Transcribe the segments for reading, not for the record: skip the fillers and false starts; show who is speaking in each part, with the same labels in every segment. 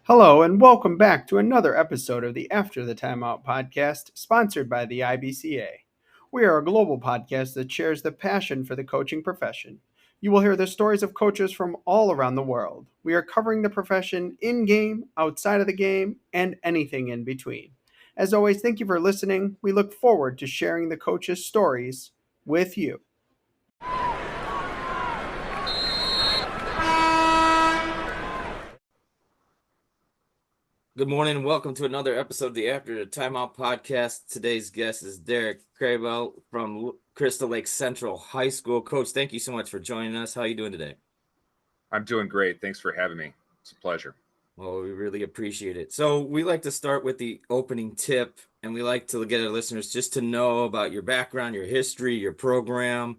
Speaker 1: Hello, and welcome back to another episode of the After the Timeout podcast, sponsored by the IBCA. We are a global podcast that shares the passion for the coaching profession. You will hear the stories of coaches from all around the world. We are covering the profession in game, outside of the game, and anything in between. As always, thank you for listening. We look forward to sharing the coaches' stories with you.
Speaker 2: Good morning and welcome to another episode of the After the Timeout podcast. Today's guest is Derek Crabill from Crystal Lake Central High School. Coach, thank you so much for joining us. How are you doing today?
Speaker 3: I'm doing great. Thanks for having me. It's a pleasure.
Speaker 2: Well, we really appreciate it. So we like to start with the opening tip, and we like to get our listeners just to know about your background, your history, your program.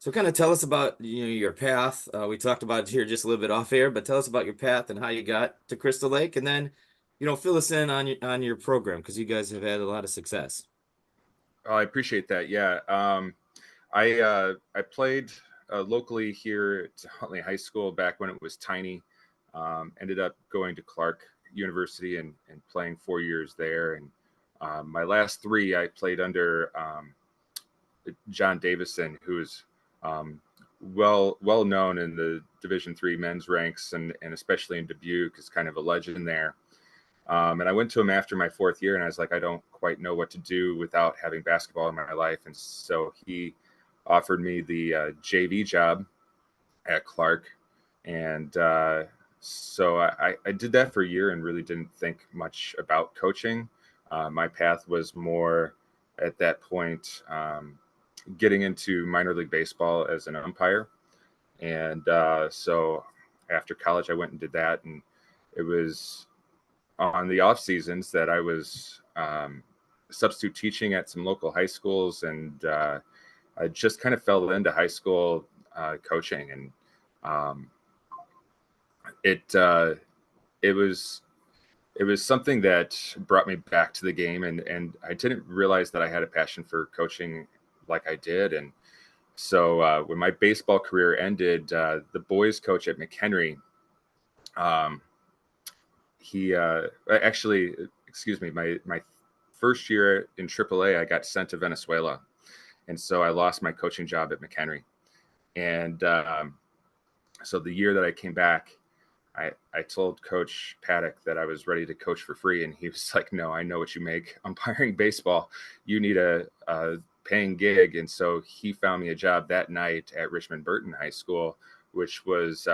Speaker 2: So kind of tell us about your path. We talked about it here just a little bit off air, but tell us about your path and how you got to Crystal Lake, and then fill us in on your program because you guys have had a lot of success.
Speaker 3: Oh, I appreciate that. Yeah, I played locally here at Huntley High School back when it was tiny. Ended up going to Clark University and playing 4 years there. And my last three, I played under John Davison, who is well known in the Division III men's ranks and especially in Dubuque, is kind of a legend there. And I went to him after my fourth year, and I was like, I don't quite know what to do without having basketball in my life. And so he offered me the JV job at Clark. And so I did that for a year and really didn't think much about coaching. My path was more at that point getting into minor league baseball as an umpire. And so after college, I went and did that. And it was on the off seasons that I was substitute teaching at some local high schools. And I just kind of fell into high school coaching. And it was something that brought me back to the game, and I didn't realize that I had a passion for coaching like I did. And so when my baseball career ended, the boys coach at McHenry, he actually, excuse me, my first year in AAA, I got sent to Venezuela, and so I lost my coaching job at McHenry. And so the year that I came back, I told Coach Paddock that I was ready to coach for free. And he was like, no, I know what you make umpiring baseball. You need a paying gig. And so he found me a job that night at Richmond Burton High School, which was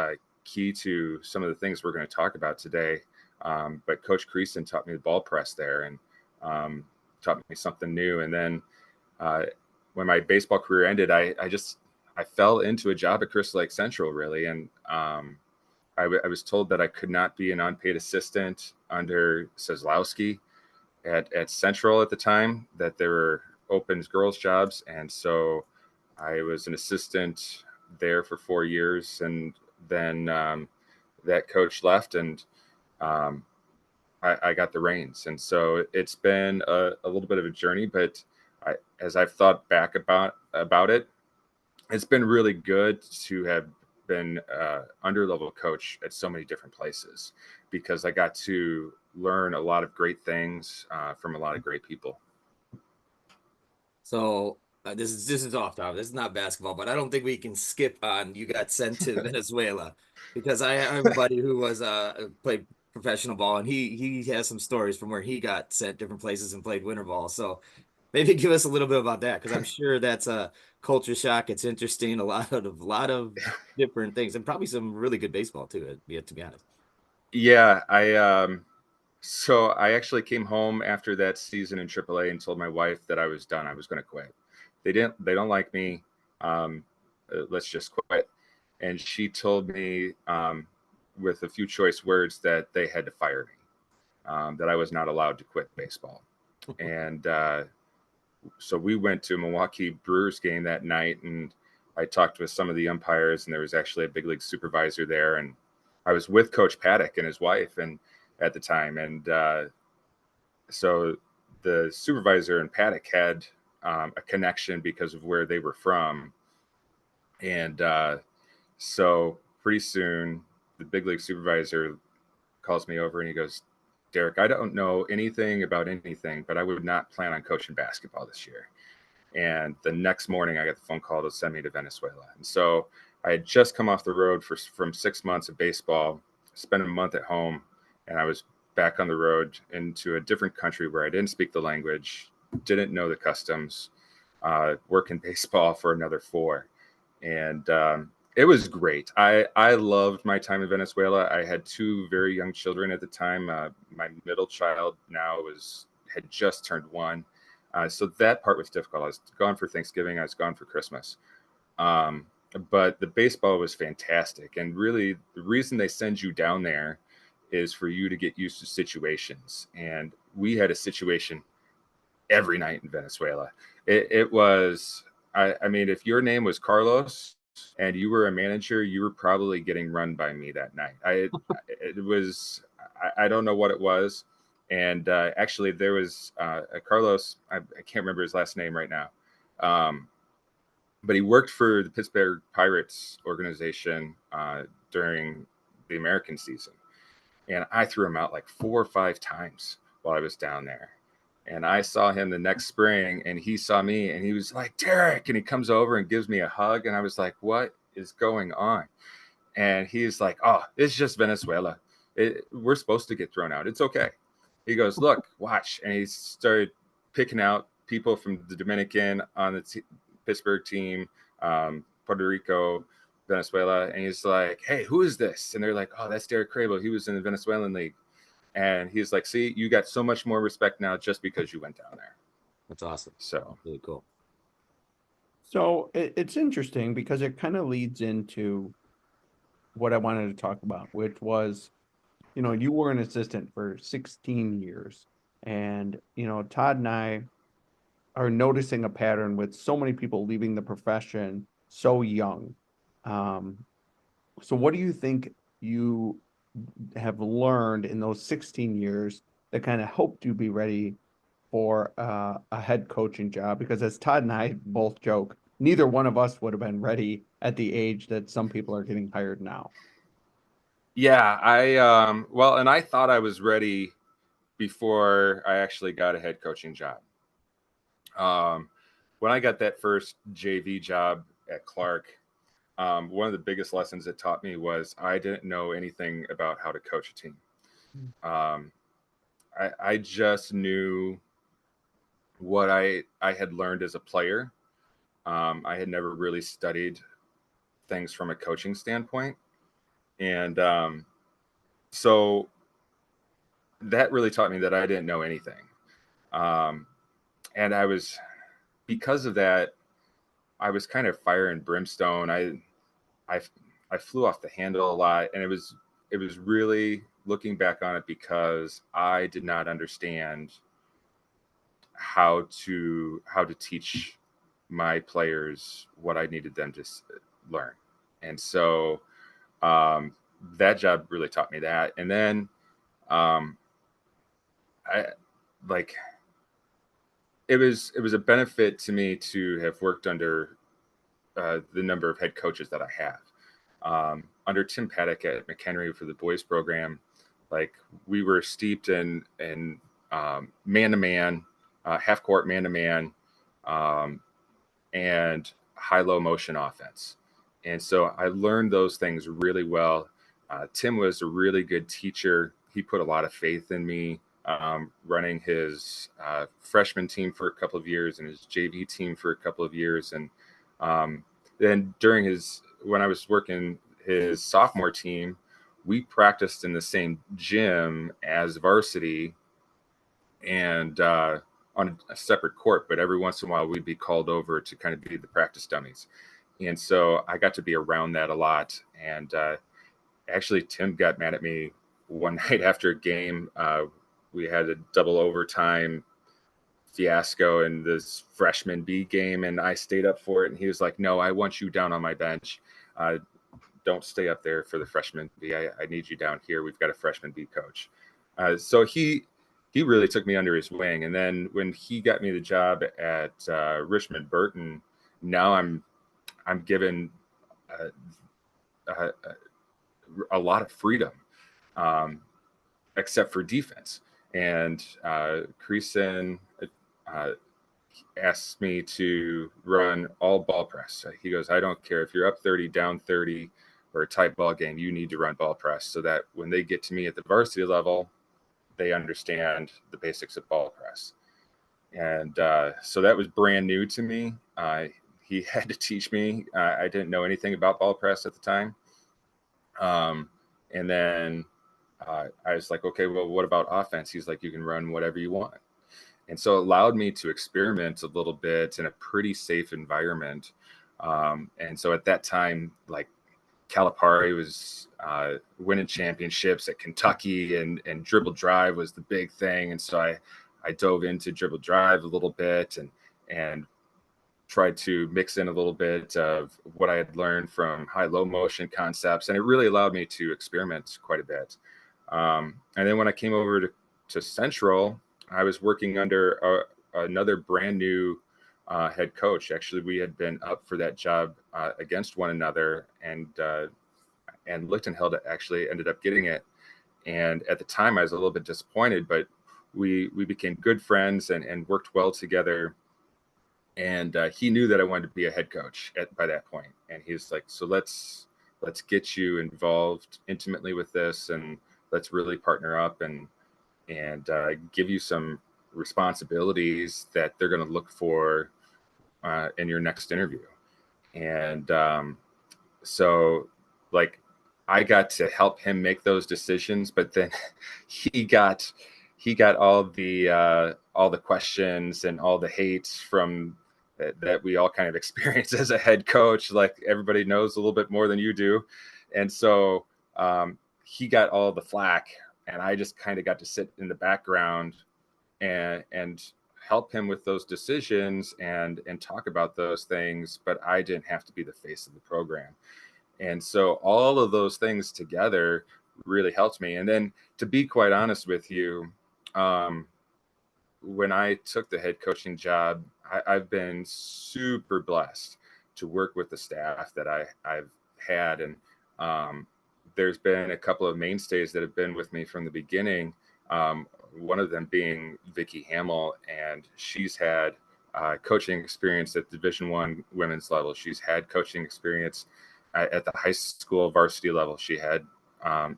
Speaker 3: key to some of the things we're going to talk about today. But Coach Creason taught me the ball press there and taught me something new. And then when my baseball career ended, I fell into a job at Crystal Lake Central, really. And I was told that I could not be an unpaid assistant under Seslowski at Central at the time, that there were open girls' jobs. And so I was an assistant there for 4 years. And then that coach left, and I got the reins. And so it's been a little bit of a journey, but as I've thought back about it, it's been really good to have been under-level coach at so many different places, because I got to learn a lot of great things from a lot of great people.
Speaker 2: So this is off topic. This is not basketball, but I don't think we can skip on you got sent to Venezuela, because I have a buddy who was played professional ball, and he has some stories from where he got sent different places and played winter ball. So maybe give us a little bit about that, because I'm sure that's a culture shock. It's interesting, a lot of different things, and probably some really good baseball too, to be honest.
Speaker 3: Yeah, so I actually came home after that season in AAA and told my wife that I was done. I was going to quit. They don't like me. Let's just quit. And she told me with a few choice words that they had to fire me, that I was not allowed to quit baseball. And so we went to a Milwaukee Brewers game that night, and I talked with some of the umpires, and there was actually a big league supervisor there. And I was with Coach Paddock and his wife and at the time. And so the supervisor and Paddock had a connection because of where they were from. And so pretty soon the big league supervisor calls me over and he goes, Derek, I don't know anything about anything, but I would not plan on coaching basketball this year. And the next morning I got the phone call to send me to Venezuela. And so I had just come off the road from 6 months of baseball, spent a month at home, and I was back on the road into a different country where I didn't speak the language, didn't know the customs, working baseball for another 4. And it was great. I loved my time in Venezuela. I had 2 very young children at the time. My middle child now had just turned 1. So that part was difficult. I was gone for Thanksgiving. I was gone for Christmas. But the baseball was fantastic. And really, the reason they send you down there is for you to get used to situations. And we had a situation every night in Venezuela. It was, I mean, if your name was Carlos and you were a manager, you were probably getting run by me that night. I don't know what it was. And actually, there was a Carlos, I can't remember his last name right now, but he worked for the Pittsburgh Pirates organization during the American season. And I threw him out like 4 or 5 times while I was down there. And I saw him the next spring, and he saw me, and he was like, Derek, and he comes over and gives me a hug. And I was like, what is going on? And he's like, oh, it's just Venezuela. We're supposed to get thrown out. It's okay. He goes, look, watch. And he started picking out people from the Dominican on the Pittsburgh team, Puerto Rico, Venezuela. And he's like, hey, who is this? And they're like, oh, that's Derek Crabill. He was in the Venezuelan league. And he's like, see, you got so much more respect now just because you went down there.
Speaker 2: That's awesome.
Speaker 3: So
Speaker 2: really cool.
Speaker 1: So it's interesting because it kind of leads into what I wanted to talk about, which was, you were an assistant for 16 years. And, Todd and I are noticing a pattern with so many people leaving the profession so young. So what do you think you have learned in those 16 years that kind of helped you be ready for a head coaching job? Because as Todd and I both joke, neither one of us would have been ready at the age that some people are getting hired now.
Speaker 3: Yeah, and I thought I was ready before I actually got a head coaching job. When I got that first JV job at Clark, one of the biggest lessons it taught me was I didn't know anything about how to coach a team. I just knew what I had learned as a player. I had never really studied things from a coaching standpoint. And so that really taught me that I didn't know anything. And because of that, I was kind of fire and brimstone. I flew off the handle a lot, and it was really, looking back on it, because I did not understand how to teach my players what I needed them to learn. And so that job really taught me that. And then it was a benefit to me to have worked under the number of head coaches that I have. Under Tim Paddock at McHenry for the boys program, we were steeped in man-to-man, half-court man-to-man, and high-low motion offense. And so I learned those things really well. Tim was a really good teacher. He put a lot of faith in me, running his freshman team for a couple of years and his JV team for a couple of years. And then when I was working his sophomore team, we practiced in the same gym as varsity and on a separate court, but every once in a while we'd be called over to kind of be the practice dummies. And so I got to be around that a lot. And actually, Tim got mad at me one night after a game. We had a double overtime fiasco in this freshman B game, and I stayed up for it. And he was like, no, I want you down on my bench. Don't stay up there for the freshman B. I need you down here. We've got a freshman B coach. So he really took me under his wing. And then when he got me the job at Richmond Burton, now I'm given a lot of freedom. except for defense. And Creason asked me to run all ball press. He goes, I don't care if you're up 30, down 30, or a tight ball game, you need to run ball press so that when they get to me at the varsity level, they understand the basics of ball press. And so that was brand new to me. He had to teach me. I didn't know anything about ball press at the time. And then I was like, okay, well, what about offense? He's like, you can run whatever you want. And so it allowed me to experiment a little bit in a pretty safe environment. And so at that time, like Calipari was winning championships at Kentucky, and dribble drive was the big thing. And so I dove into dribble drive a little bit and tried to mix in a little bit of what I had learned from high-low motion concepts. And it really allowed me to experiment quite a bit. And then when I came over to Central, I was working under another brand new head coach. Actually, we had been up for that job against one another, and Lichtenheld actually ended up getting it. And at the time, I was a little bit disappointed, but we became good friends and worked well together. And he knew that I wanted to be a head coach by that point. And he's like, so let's get you involved intimately with this, and let's really partner up and give you some responsibilities that they're going to look for in your next interview. And so like I got to help him make those decisions, but then he got all the questions and all the hates from that we all kind of experience as a head coach. Like everybody knows a little bit more than you do. And so he got all the flack, and I just kind of got to sit in the background and help him with those decisions and talk about those things, but I didn't have to be the face of the program. And so all of those things together really helped me. And then, to be quite honest with you, when I took the head coaching job, I've been super blessed to work with the staff that I've had. And there's been a couple of mainstays that have been with me from the beginning. One of them being Vicki Hamill, and she's had coaching experience at Division I women's level. She's had coaching experience at the high school varsity level. She had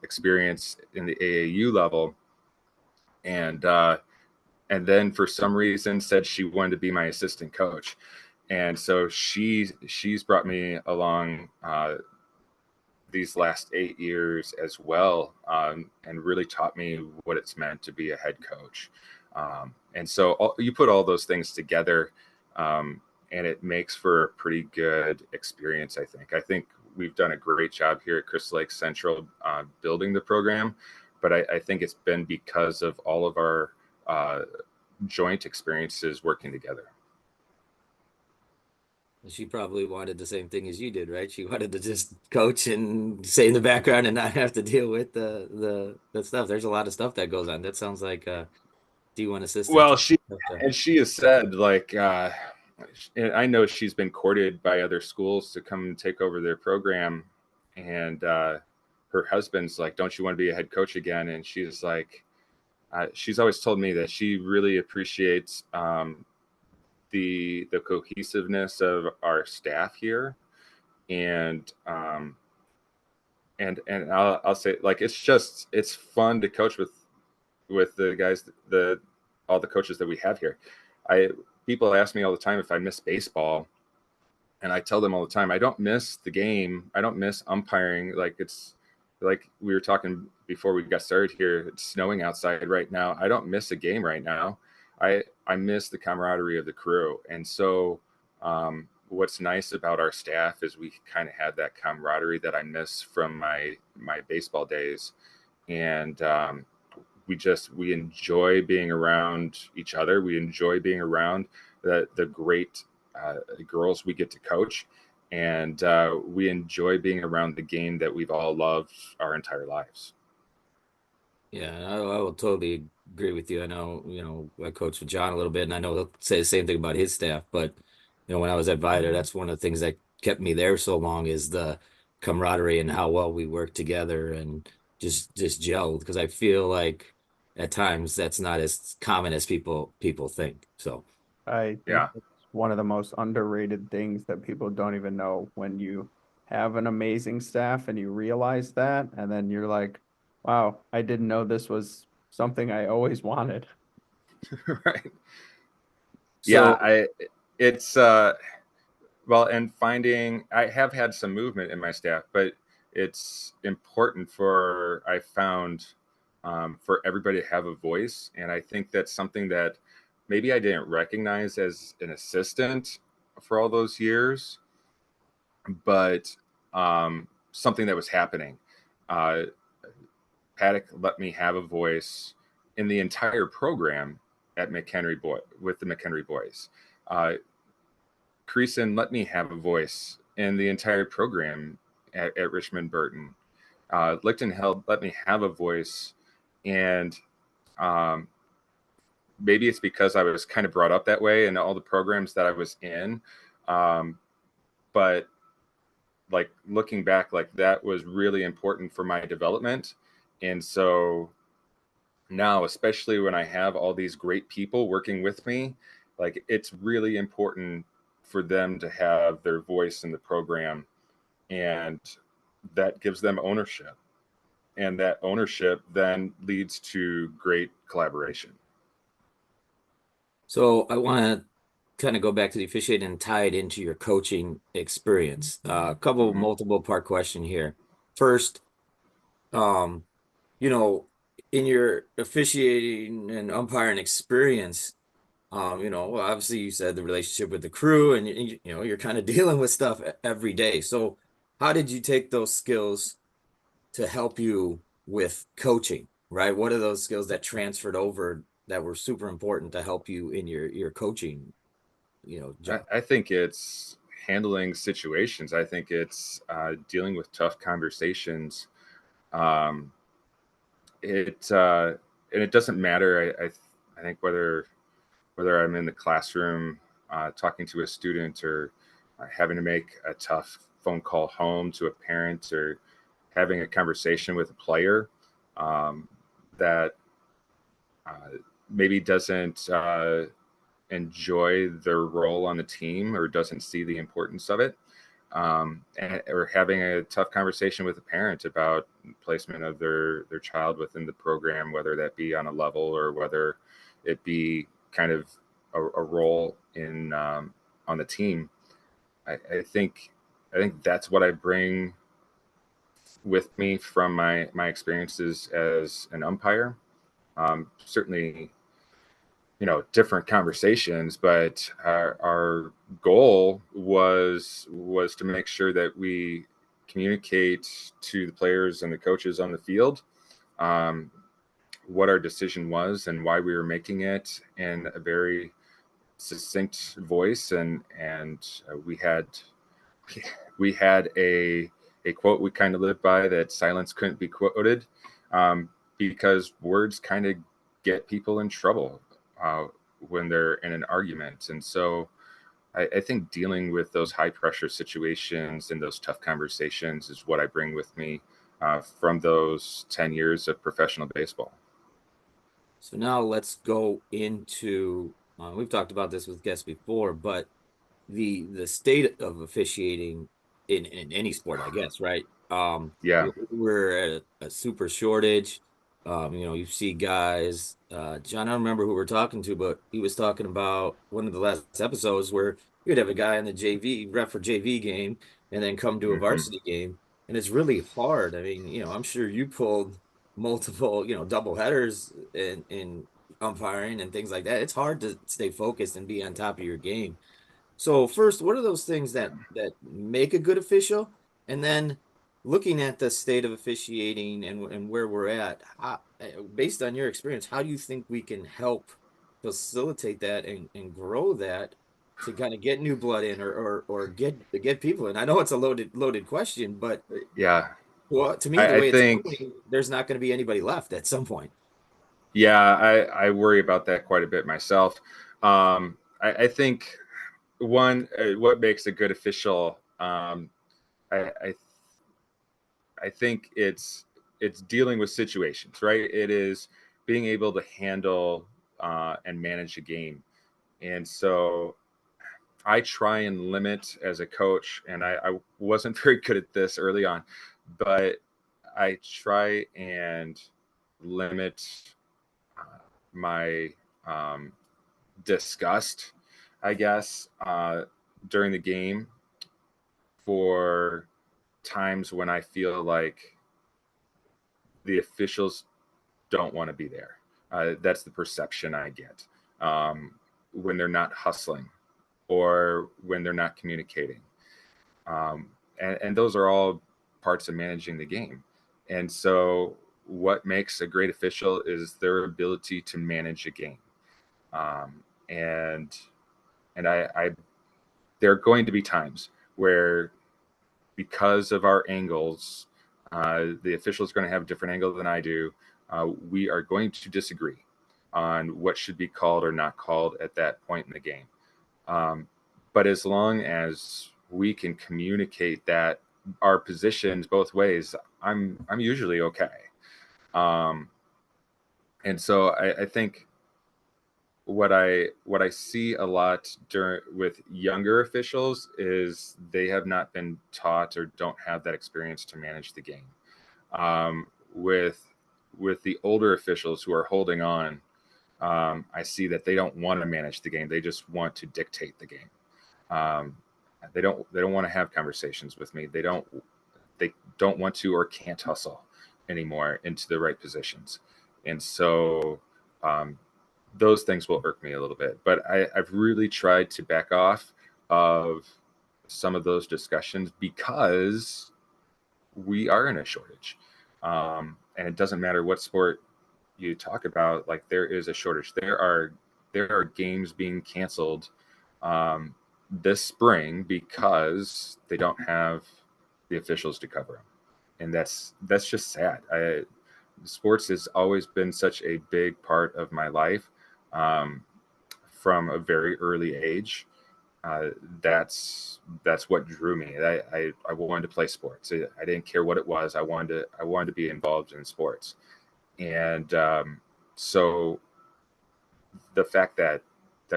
Speaker 3: experience in the AAU level, and then for some reason said she wanted to be my assistant coach. And so she's brought me along these last 8 years as well, and really taught me what it's meant to be a head coach. And so you put all those things together, and it makes for a pretty good experience, I think. I think we've done a great job here at Crystal Lake Central building the program, but I think it's been because of all of our joint experiences working together.
Speaker 2: She probably wanted the same thing as you did, right? She wanted to just coach and stay in the background and not have to deal with the stuff. There's a lot of stuff that goes on. That sounds like D1 assistant.
Speaker 3: Well, she has said, like, I know she's been courted by other schools to come and take over their program, and her husband's like, don't you want to be a head coach again? And she's like, she's always told me that she really appreciates the cohesiveness of our staff here, and I'll say, like, it's fun to coach with the guys, all the coaches that we have here. People ask me all the time if I miss baseball, and I tell them all the time, I don't miss the game. I don't miss umpiring. Like, it's like we were talking before we got started here. It's snowing outside right now. I don't miss a game right now. I miss the camaraderie of the crew. And so what's nice about our staff is we kind of have that camaraderie that I miss from my baseball days. And we enjoy being around each other. We enjoy being around the great girls we get to coach. And we enjoy being around the game that we've all loved our entire lives.
Speaker 2: Yeah, I will totally agree with you. I know, I coached with John a little bit, and I know he'll say the same thing about his staff. But, when I was at Vider, that's one of the things that kept me there so long is the camaraderie and how well we work together. And, just gelled, because I feel like at times that's not as common as people think. So
Speaker 1: I think
Speaker 3: Yeah.
Speaker 1: it's one of the most underrated things that people don't even know when you have an amazing staff and you realize that, and then you're like, wow, I didn't know this was something I always wanted.
Speaker 3: Right. Yeah,
Speaker 2: so
Speaker 3: it's well, and finding, I have had some movement in my staff, but it's important for, I found, for everybody to have a voice. And I think that's something that maybe I didn't recognize as an assistant for all those years, but something that was happening. Uh, Paddock let me have a voice in the entire program at McHenry Boy with the McHenry boys. Uh, Creason let me have a voice in the entire program at Richmond Burton. Lichtenheld let me have a voice, and um, maybe it's because I was kind of brought up that way in all the programs that I was in. But like looking back, like that was really important for my development. And so now, especially when I have all these great people working with me, like it's really important for them to have their voice in the program, and that gives them ownership, and that ownership then leads to great collaboration.
Speaker 2: I want to kind of go back to the officiating and tie it into your coaching experience. A couple
Speaker 3: Mm-hmm.
Speaker 2: multiple part question here. First, um, you know, in your officiating and umpiring experience, well, obviously you said the relationship with the crew, and you're kind of dealing with stuff every day. So how did you take those skills to help you with coaching, right? What are those skills that transferred over that were super important to help you in your coaching, job?
Speaker 3: I think it's handling situations. I think it's dealing with tough conversations. Um, it and it doesn't matter. I think whether I'm in the classroom talking to a student, or having to make a tough phone call home to a parent, or having a conversation with a player that maybe doesn't enjoy their role on the team or doesn't see the importance of it, or having a tough conversation with a parent about placement of their child within the program, whether that be on a level or whether it be kind of a role in on the team. I think that's what I bring with me from my experiences as an umpire. Certainly, different conversations, but our goal was to make sure that we communicate to the players and the coaches on the field um, what our decision was and why we were making it in a very succinct voice. And we had a quote we kind of lived by, that silence couldn't be quoted, because words kind of get people in trouble uh, when they're in an argument. And so I think dealing with those high pressure situations and those tough conversations is what I bring with me from those 10 years of professional baseball.
Speaker 2: So now let's go into, we've talked about this with guests before, but the state of officiating in any sport, I guess, right?
Speaker 3: Yeah.
Speaker 2: We're at a super shortage. You see guys, John, I don't remember who we're talking to, but he was talking about one of the last episodes where you'd have a guy in the JV, ref for JV game, and then come to a
Speaker 3: Hmm.
Speaker 2: varsity game. And it's really hard. I mean, I'm sure you pulled multiple, double headers in umpiring and things like that. It's hard to stay focused and be on top of your game. So first, what are those things that make a good official? And then looking at the state of officiating and where we're at, based on your experience, how do you think we can help facilitate that and grow that to kind of get new blood in, or get people in? I know it's a loaded question, but
Speaker 3: Yeah.
Speaker 2: well, to me, the
Speaker 3: I
Speaker 2: way it's
Speaker 3: think,
Speaker 2: going, there's not going to be anybody left at some point.
Speaker 3: yeah, I worry about that quite a bit myself. I think what makes a good official, I, I I think it's it's dealing with situations, right? It is being able to handle and manage a game. And so I try and limit as a coach, and I wasn't very good at this early on, but I try and limit my disgust, I guess, during the game for times when I feel like the officials don't want to be there. That's the perception I get when they're not hustling or when they're not communicating. And those are all parts of managing the game. And so what makes a great official is their ability to manage a game. Um, and I there are going to be times where, because of our angles, the official is going to have a different angle than I do. We are going to disagree on what should be called or not called at that point in the game. But as long as we can communicate that our positions both ways, I'm usually okay. And so I think what I see a lot with younger officials is they have not been taught or don't have that experience to manage the game. With the older officials who are holding on, I see that they don't want to manage the game. They just want to dictate the game. They don't want to have conversations with me. They don't want to or can't hustle anymore into the right positions. And so those things will irk me a little bit. But I've really tried to back off of some of those discussions because we are in a shortage. And it doesn't matter what sport you talk about, like there is a shortage. There are games being canceled this spring because they don't have the officials to cover them. And that's just sad. Sports has always been such a big part of my life from a very early age. That's what drew me. I wanted to play sports. I didn't care what it was. I wanted to be involved in sports. And so the fact that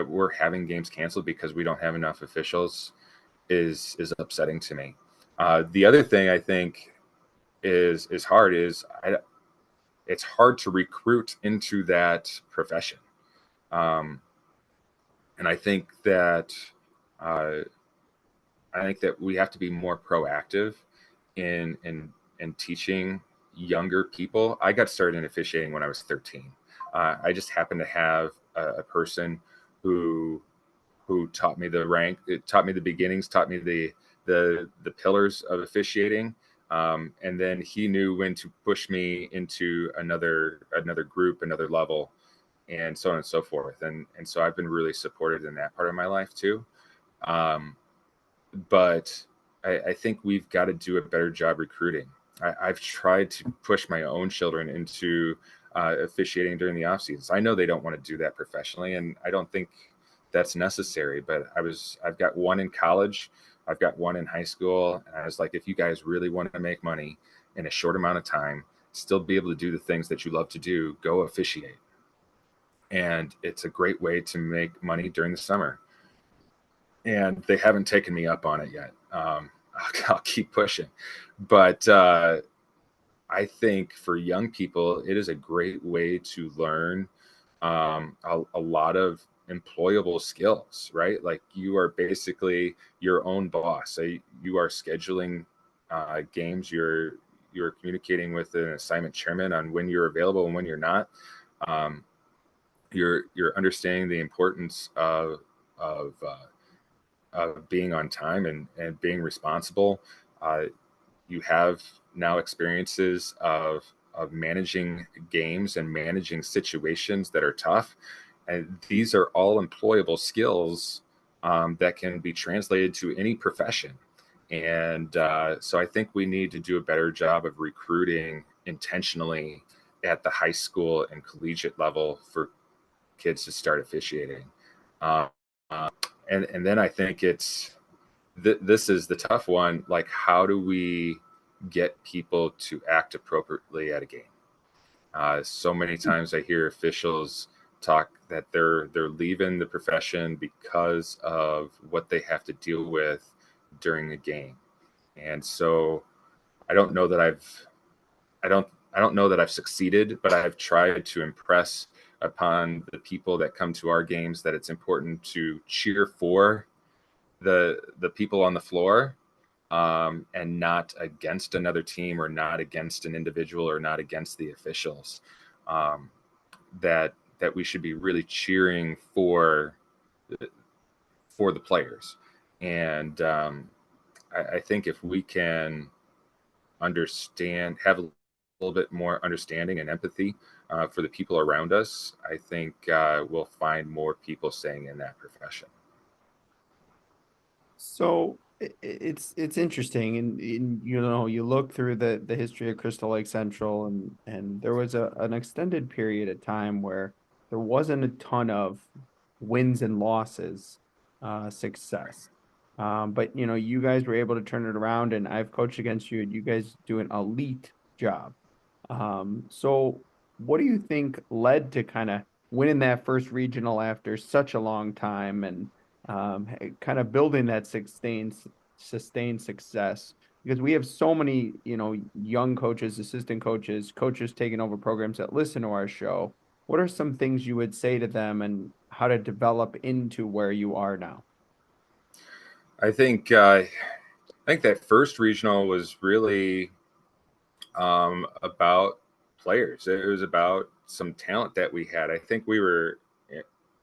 Speaker 3: we're having games canceled because we don't have enough officials is upsetting to me. The other thing I think is hard is it's hard to recruit into that profession. And I think that we have to be more proactive in teaching younger people. I got started in officiating when I was 13. I just happened to have a person who taught me it taught me the beginnings, taught me the pillars of officiating. And then he knew when to push me into another group, another level, and so on and so forth. And so I've been really supported in that part of my life too. But I think we've got to do a better job recruiting. I've tried to push my own children into officiating during the off seasons. I know they don't want to do that professionally, and I don't think that's necessary. But I've got one in college, I've got one in high school, and I was like, if you guys really want to make money in a short amount of time, still be able to do the things that you love to do, go officiate. And it's a great way to make money during the summer. And they haven't taken me up on it yet. I'll keep pushing. But I think for young people, it is a great way to learn a lot of employable skills, right? Like you are basically your own boss. So you are scheduling games. You're communicating with an assignment chairman on when you're available and when you're not. You're understanding the importance of being on time and being responsible. You have now experiences of managing games and managing situations that are tough. And these are all employable skills that can be translated to any profession. And so I think we need to do a better job of recruiting intentionally at the high school and collegiate level for kids to start officiating. And then I think this is the tough one. Like, how do we get people to act appropriately at a game. So many times I hear officials talk that they're leaving the profession because of what they have to deal with during a game. And so I don't know that I don't know that I've succeeded, but I've tried to impress upon the people that come to our games that it's important to cheer for the people on the floor, and not against another team or not against an individual or not against the officials. That we should be really cheering for the players. And I think if we can have a little bit more understanding and empathy for the people around us, I think we'll find more people staying in that profession.
Speaker 1: So it's interesting, and you look through the history of Crystal Lake Central, and there was an extended period of time where there wasn't a ton of wins and losses success. But you guys were able to turn it around, and I've coached against you, and you guys do an elite job. So what do you think led to kind of winning that first regional after such a long time, and kind of building that sustained success? Because we have so many, young coaches, assistant coaches, coaches taking over programs that listen to our show. What are some things you would say to them and how to develop into where you are now?
Speaker 3: I think that first regional was really about players. It was about some talent that we had. I think we were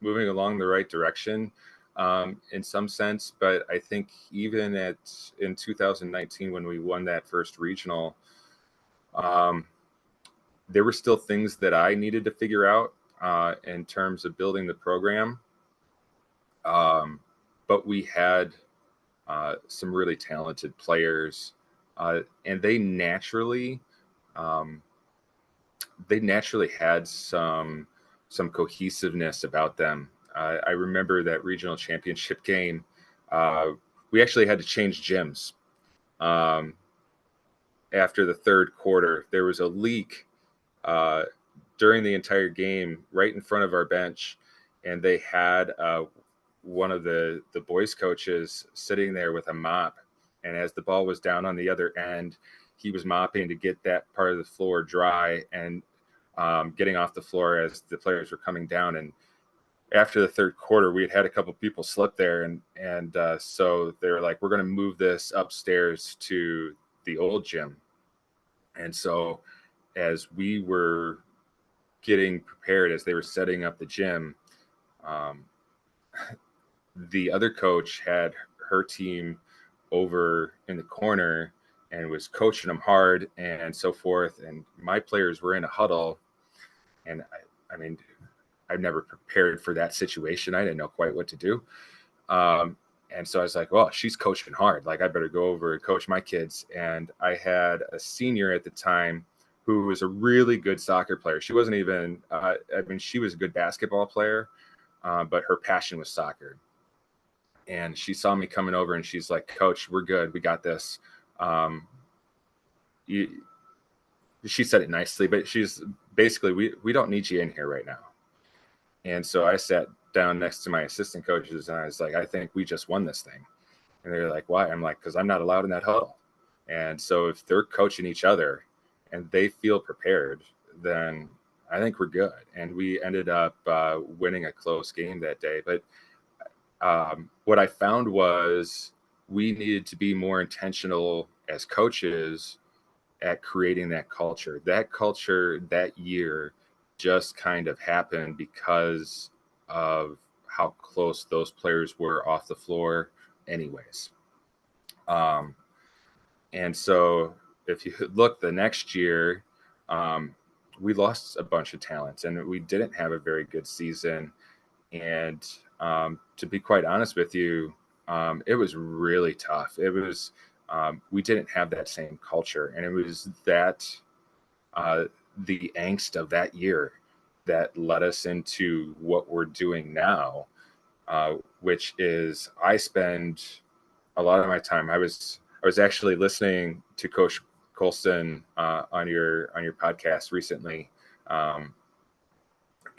Speaker 3: moving along the right direction in some sense, but I think even in 2019 when we won that first regional, there were still things that I needed to figure out in terms of building the program. But we had some really talented players, and they naturally had some cohesiveness about them. I remember that regional championship game. We actually had to change gyms after the third quarter. There was a leak during the entire game right in front of our bench, and they had one of the boys coaches sitting there with a mop, and as the ball was down on the other end, he was mopping to get that part of the floor dry and getting off the floor as the players were coming down. And after the third quarter, we had a couple people slip there, and so they were like, we're going to move this upstairs to the old gym. And so as we were getting prepared, as they were setting up the gym, the other coach had her team over in the corner and was coaching them hard and so forth. And my players were in a huddle. And I mean, I've never prepared for that situation. I didn't know quite what to do. And so I was like, well, she's coaching hard. Like, I better go over and coach my kids. And I had a senior at the time who was a really good soccer player. She wasn't even, she was a good basketball player, but her passion was soccer. And she saw me coming over and she's like, Coach, we're good. We got this. She said it nicely, but she's basically, we don't need you in here right now. And so I sat down next to my assistant coaches and I was like, I think we just won this thing. And they're like, why? I'm like, because I'm not allowed in that huddle. And so if they're coaching each other and they feel prepared, then I think we're good. And we ended up winning a close game that day. But what I found was we needed to be more intentional as coaches at creating that culture. That culture that year just kind of happened because of how close those players were off the floor anyways. And so if you look the next year, we lost a bunch of talent and we didn't have a very good season. And to be quite honest with you, it was really tough. It was, we didn't have that same culture. And it was that the angst of that year that led us into what we're doing now, which is I spend a lot of my time. I was actually listening to Coach Colston on your podcast recently,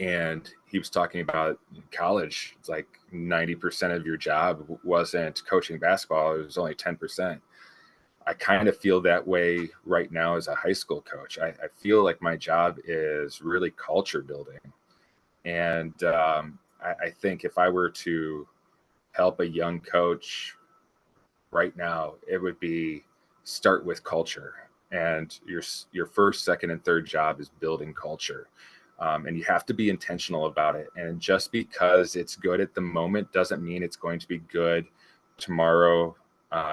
Speaker 3: and he was talking about college. It's like 90% of your job wasn't coaching basketball; it was only 10%. I kind of feel that way right now as a high school coach. I feel like my job is really culture building, and I think if I were to help a young coach right now, it would be start with culture. And your first, second, and third job is building culture. And you have to be intentional about it. And just because it's good at the moment doesn't mean it's going to be good tomorrow,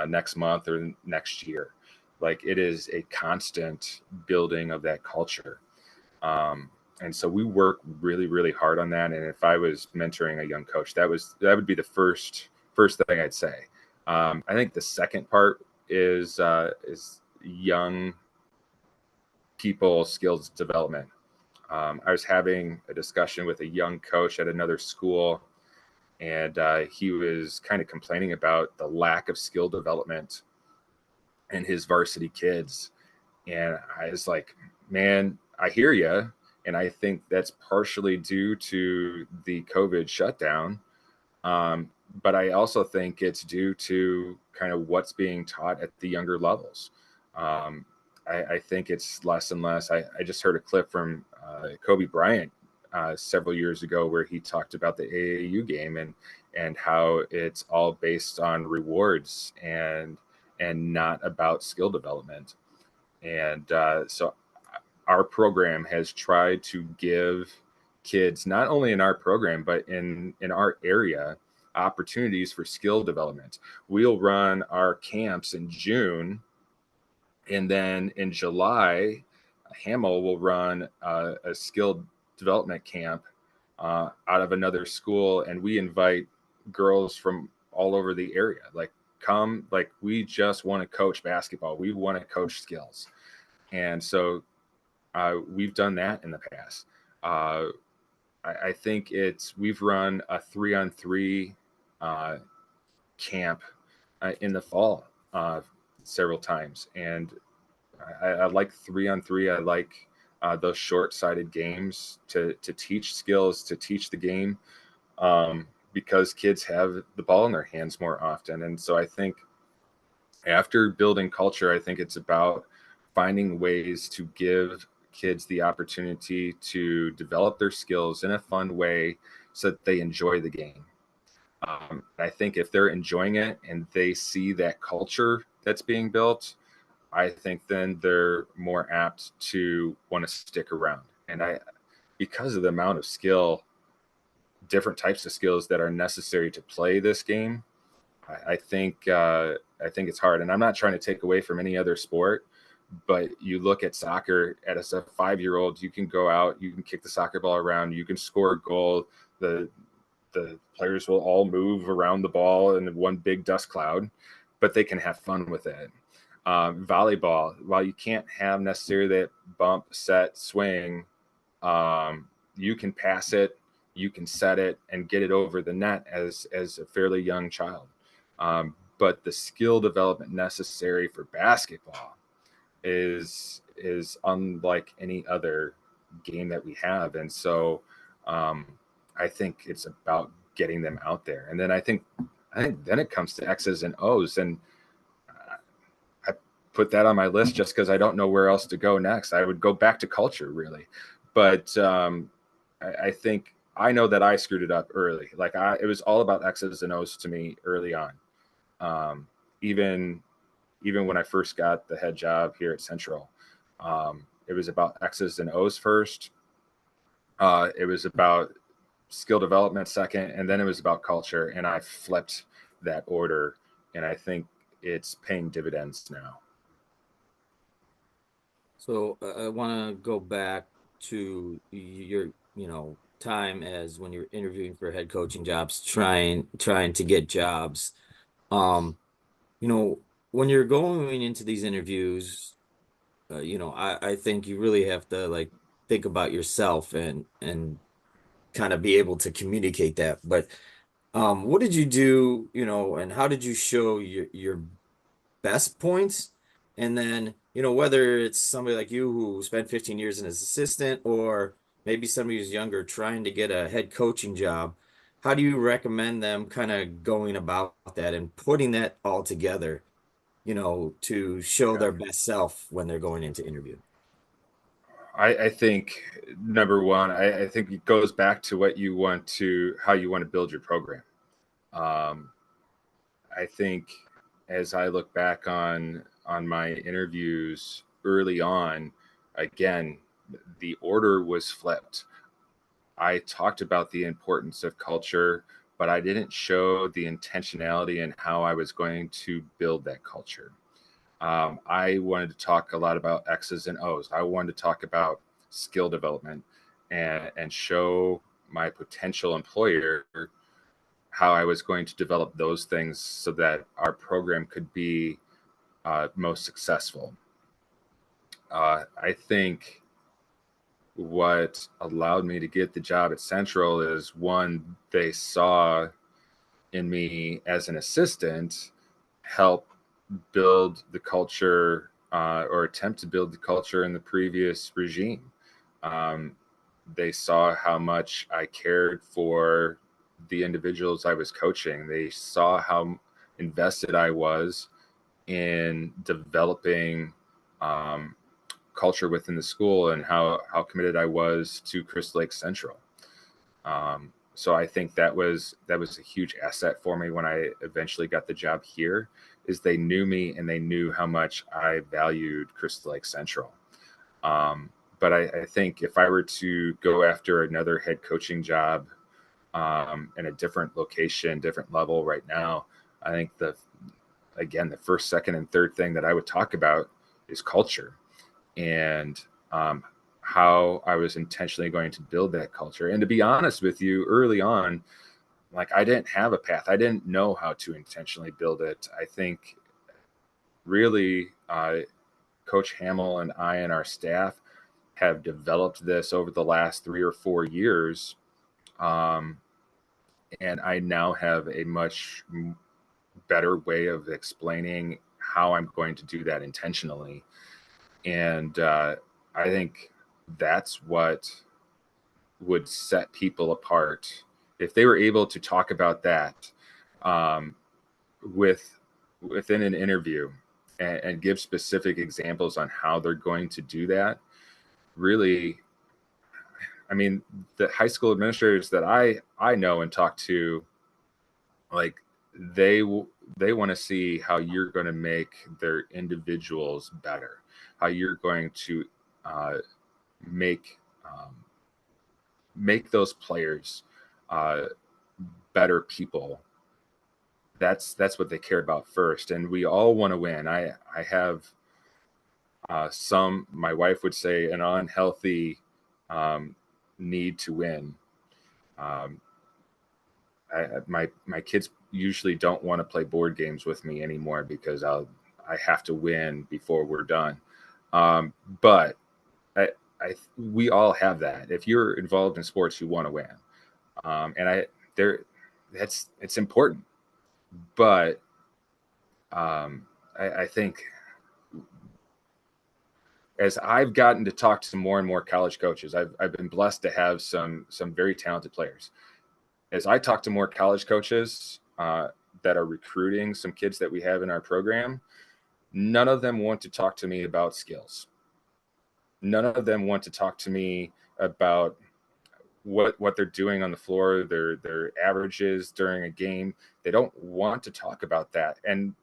Speaker 3: next month, or next year. Like, it is a constant building of that culture. And so we work really, really hard on that. And if I was mentoring a young coach, that would be the first thing I'd say. I think the second part is young people skills development. I was having a discussion with a young coach at another school, and he was kind of complaining about the lack of skill development in his varsity kids. And I was like, man, I hear you. And I think that's partially due to the COVID shutdown. But I also think it's due to kind of what's being taught at the younger levels. I think it's less and less. I just heard a clip from Kobe Bryant several years ago where he talked about the AAU game and how it's all based on rewards and not about skill development. And so our program has tried to give kids, not only in our program, but in our area, opportunities for skill development. We'll run our camps in June, and then in July, Hamel will run a skill development camp out of another school, and we invite girls from all over the area. Like, come, like, we just want to coach basketball. We want to coach skills. And so we've done that in the past. I think we've run a 3-on-3 camp in the fall several times, and I like 3-on-3. I like those short-sided games to teach skills, to teach the game, because kids have the ball in their hands more often. And so I think after building culture, I think it's about finding ways to give kids the opportunity to develop their skills in a fun way so that they enjoy the game. I think if they're enjoying it and they see that culture that's being built, I think then they're more apt to want to stick around. And because of the amount of skill, different types of skills that are necessary to play this game, I think it's hard. And I'm not trying to take away from any other sport, but you look at soccer, as a 5-year-old, you can go out, you can kick the soccer ball around, you can score a goal. The players will all move around the ball in one big dust cloud, but they can have fun with it. Volleyball, while you can't have necessarily that bump, set, swing, you can pass it, you can set it, and get it over the net as a fairly young child. But the skill development necessary for basketball is unlike any other game that we have. And so I think it's about getting them out there. And then I think then it comes to X's and O's. And I put that on my list just because I don't know where else to go next. I would go back to culture, really. But I think I know that I screwed it up early. Like, it was all about X's and O's to me early on. Even when I first got the head job here at Central, it was about X's and O's first. It was about skill development second, and then it was about culture. And I flipped that order, and I think it's paying dividends now.
Speaker 2: So I want to go back to your, time as when you're interviewing for head coaching jobs, trying to get jobs. When you're going into these interviews, I think you really have to, like, think about yourself and kind of be able to communicate that. But what did you do, and how did you show your best points And then, whether it's somebody like you who spent 15 years as assistant, or maybe somebody who's younger trying to get a head coaching job, how do you recommend them kind of going about that and putting that all together, to show
Speaker 3: Yeah.
Speaker 2: their best self when they're going into interview?
Speaker 3: I think number one, I think it goes back to how you want to build your program. I think as I look back on my interviews early on, again, the order was flipped. I talked about the importance of culture, but I didn't show the intentionality in how I was going to build that culture. I wanted to talk a lot about X's and O's. I wanted to talk about skill development and show my potential employer how I was going to develop those things so that our program could be most successful. I think what allowed me to get the job at Central is, one, they saw in me as an assistant help build the culture or attempt to build the culture in the previous regime. Um, they saw how much I cared for the individuals I was coaching. They saw how invested I was in developing culture within the school and how committed I was to Crystal Lake Central. So I think that was a huge asset for me when I eventually got the job here, is they knew me and they knew how much I valued Crystal Lake Central. But I think if I were to go after another head coaching job in a different location, different level right now, I think the first, second, and third thing that I would talk about is culture and how I was intentionally going to build that culture. And to be honest with you, early on, like, I didn't have a path. I didn't know how to intentionally build it. I think really Coach Hamill and I and our staff have developed this over the last 3 or 4 years. And I now have a much better way of explaining how I'm going to do that intentionally. And I think that's what would set people apart if they were able to talk about that within an interview and give specific examples on how they're going to do that. Really, I mean, the high school administrators that I know and talk to, like, they want to see how you're going to make their individuals better, how you're going to make those players better people. That's what they care about first, and we all want to win. I have my wife would say, an unhealthy need to win. My kids usually don't want to play board games with me anymore because I have to win before we're done. But we all have that. If you're involved in sports, you want to win, and it's important. But I think as I've gotten to talk to more and more college coaches, I've been blessed to have some very talented players. As I talk to more college coaches that are recruiting some kids that we have in our program, none of them want to talk to me about skills. None of them want to talk to me about what they're doing on the floor, their averages during a game. They don't want to talk about that. And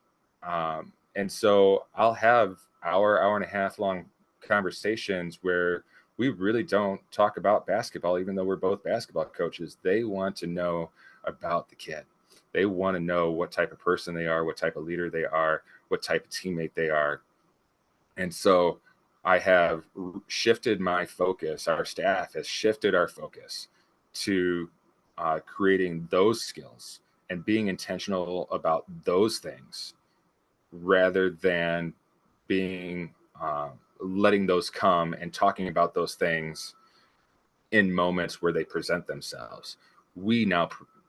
Speaker 3: so I'll have hour and a half long conversations where we really don't talk about basketball, even though we're both basketball coaches. They want to know about the kid. They want to know what type of person they are, what type of leader they are, what type of teammate they are. And so I have shifted my focus. Our staff has shifted our focus to creating those skills and being intentional about those things, rather than being letting those come and talking about those things in moments where they present themselves. We now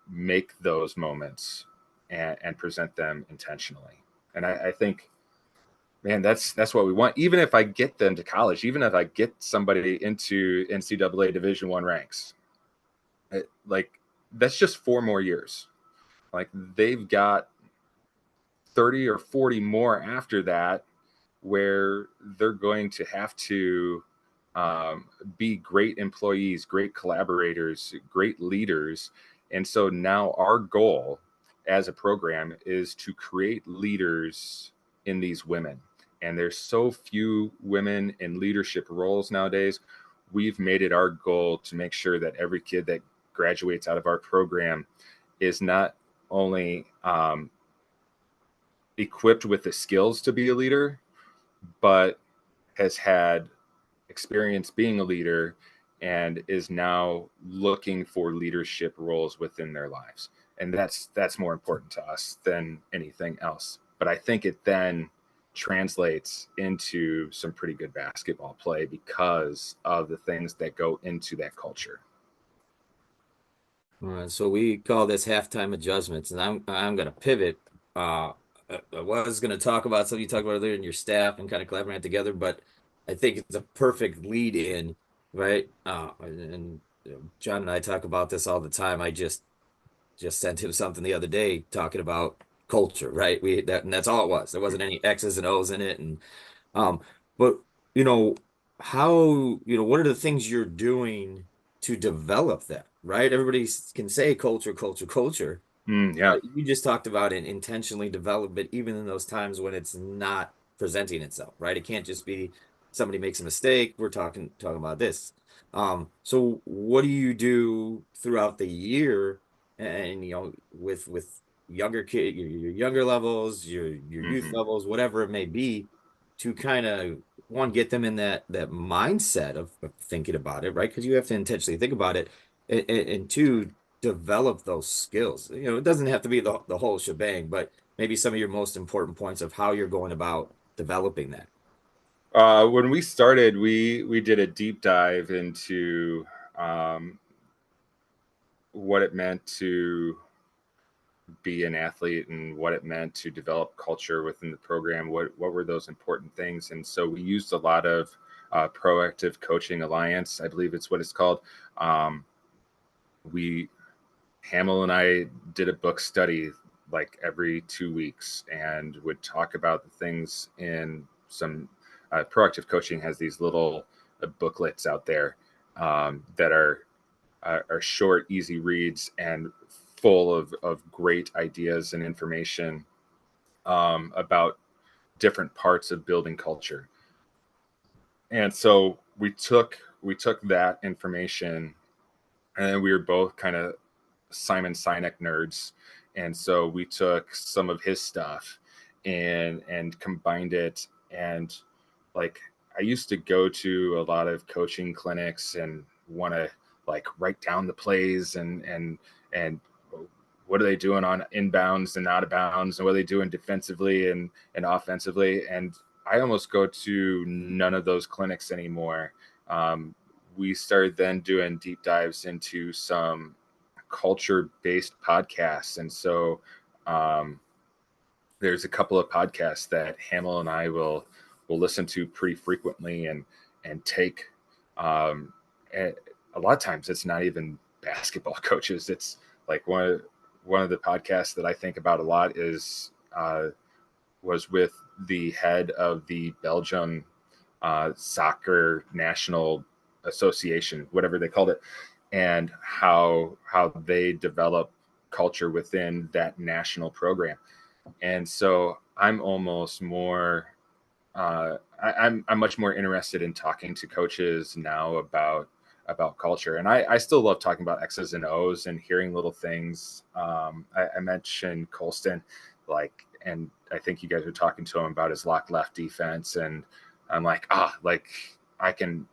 Speaker 3: make those moments and present them intentionally. And I think man, that's what we want. Even if I get them to college, even if I get somebody into NCAA Division I ranks, like that's just 4 more years. Like they've got 30 or 40 more after that, where they're going to have to be great employees, great collaborators, great leaders. And so now our goal as a program is to create leaders in these women. And there's so few women in leadership roles nowadays. We've made it our goal to make sure that every kid that graduates out of our program is not only equipped with the skills to be a leader, but has had experience being a leader and is now looking for leadership roles within their lives. And that's more important to us than anything else. But I think it then translates into some pretty good basketball play because of the things that go into that culture.
Speaker 2: So we call this halftime adjustments, and I'm going to pivot. I was going to talk about something you talked about earlier in your staff and kind of collaborating together, but I think it's a perfect lead in, right? And John and I talk about this all the time. I just sent him something the other day talking about culture, right? And that's all it was. There wasn't any X's and O's in it, and um, but you know what are the things you're doing to develop that, right? Everybody can say culture, culture, culture.
Speaker 3: Yeah.
Speaker 2: You just talked about it intentionally develop it, even in those times when it's not presenting itself, right? It can't just be somebody makes a mistake. We're talking about this. So what do you do throughout the year, and with younger kid, your younger levels, your youth levels, whatever it may be, to kind of one get them in that mindset of thinking about it, right? Because you have to intentionally think about it, and two, develop those skills. It doesn't have to be the whole shebang, but maybe some of your most important points of how you're going about developing that.
Speaker 3: When we started, we did a deep dive into what it meant to be an athlete and what it meant to develop culture within the program. What were those important things? And so we used a lot of Proactive Coaching Alliance, I believe it's what it's called. Hamill and I did a book study like every 2 weeks and would talk about the things in some Proactive Coaching has these little booklets out there that are short, easy reads and full of great ideas and information about different parts of building culture. And so we took that information, and we were both kind of Simon Sinek nerds. And so we took some of his stuff and combined it. And like, I used to go to a lot of coaching clinics and want to like write down the plays and what are they doing on inbounds and out of bounds, and what are they doing defensively and offensively. And I almost go to none of those clinics anymore. We started then doing deep dives into some culture-based podcasts. And so there's a couple of podcasts that Hamill and I will listen to pretty frequently and take. A lot of times it's not even basketball coaches. It's like one of the podcasts that I think about a lot is was with the head of the Belgium soccer national association, whatever they called it, and how they develop culture within that national program. And so I'm almost more I'm much more interested in talking to coaches now about culture. And I still love talking about X's and O's and hearing little things. I mentioned Colston, and I think you guys were talking to him about his lock left defense. And I'm like, I can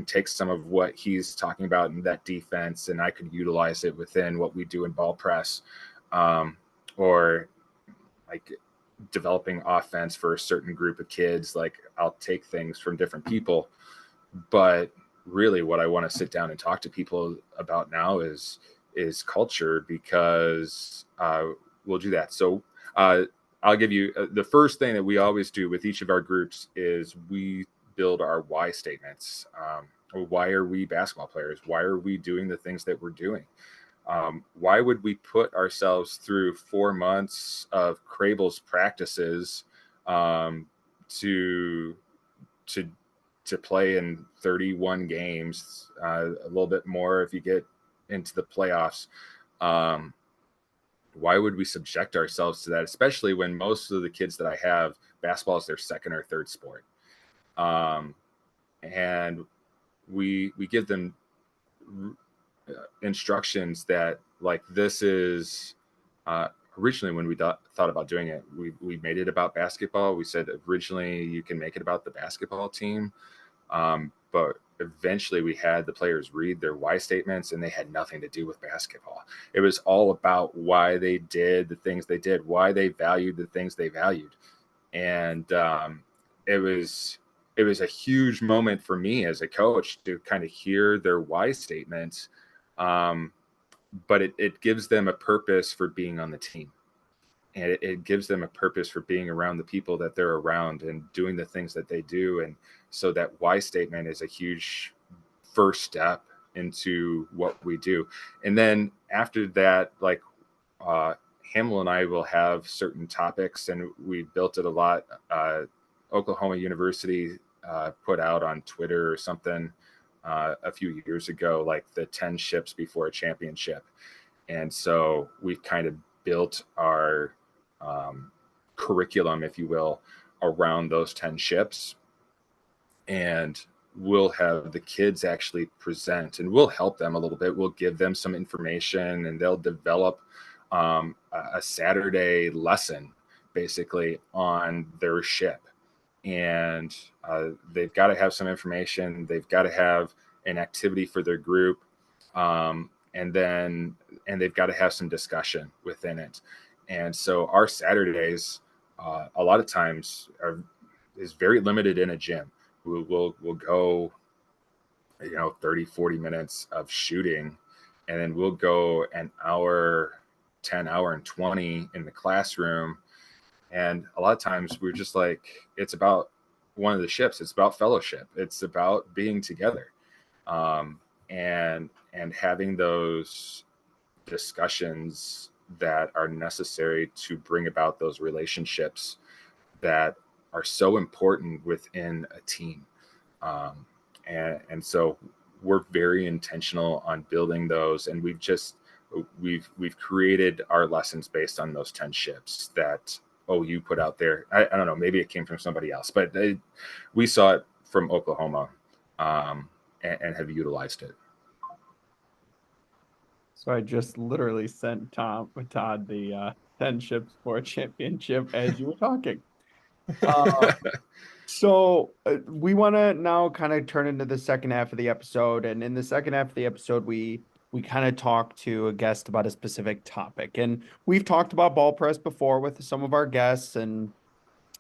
Speaker 3: take some of what he's talking about in that defense, and I could utilize it within what we do in ball press, or like developing offense for a certain group of kids. Like, I'll take things from different people, but really what I want to sit down and talk to people about now is culture, because we'll do that. So I'll give you the first thing that we always do with each of our groups is we build our why statements. Why are we basketball players? Why are we doing the things that we're doing? Why would we put ourselves through 4 months of Crabill's practices to play in 31 games, a little bit more if you get into the playoffs? Why would we subject ourselves to that, especially when most of the kids that I have, basketball is their second or third sport? And we give them instructions that, like, this is originally when we thought about doing it, we made it about basketball. We said originally you can make it about the basketball team, but eventually we had the players read their why statements, and they had nothing to do with basketball. It was all about why they did the things they did, why they valued the things they valued. And it was a huge moment for me as a coach to kind of hear their why statements. But it gives them a purpose for being on the team. And it gives them a purpose for being around the people that they're around and doing the things that they do. And so that why statement is a huge first step into what we do. And then after that, like, Hamill and I will have certain topics, and we built it a lot. Oklahoma University put out on Twitter or something a few years ago, like the 10 ships before a championship. And so we've kind of built our curriculum, if you will, around those 10 ships. And we'll have the kids actually present, and we'll help them a little bit. We'll give them some information, and they'll develop a Saturday lesson basically on their ship. And they've got to have some information. They've got to have an activity for their group. And they've got to have some discussion within it. And so our Saturdays, a lot of times is very limited in a gym. We'll go, 30, 40 minutes of shooting, and then we'll go an hour, 10 hour and 20 in the classroom. And a lot of times we're just like, it's about one of the ships. It's about fellowship. It's about being together. And having those discussions that are necessary to bring about those relationships that are so important within a team. And so we're very intentional on building those, and we've created our lessons based on those 10 ships that OU put out there. I don't know, maybe it came from somebody else, but we saw it from Oklahoma, and have utilized it.
Speaker 1: So I just literally sent Todd the 10 ships for a championship as you were talking. So we want to now kind of turn into the second half of the episode. And in the second half of the episode, we kind of talk to a guest about a specific topic. And we've talked about ball press before with some of our guests, and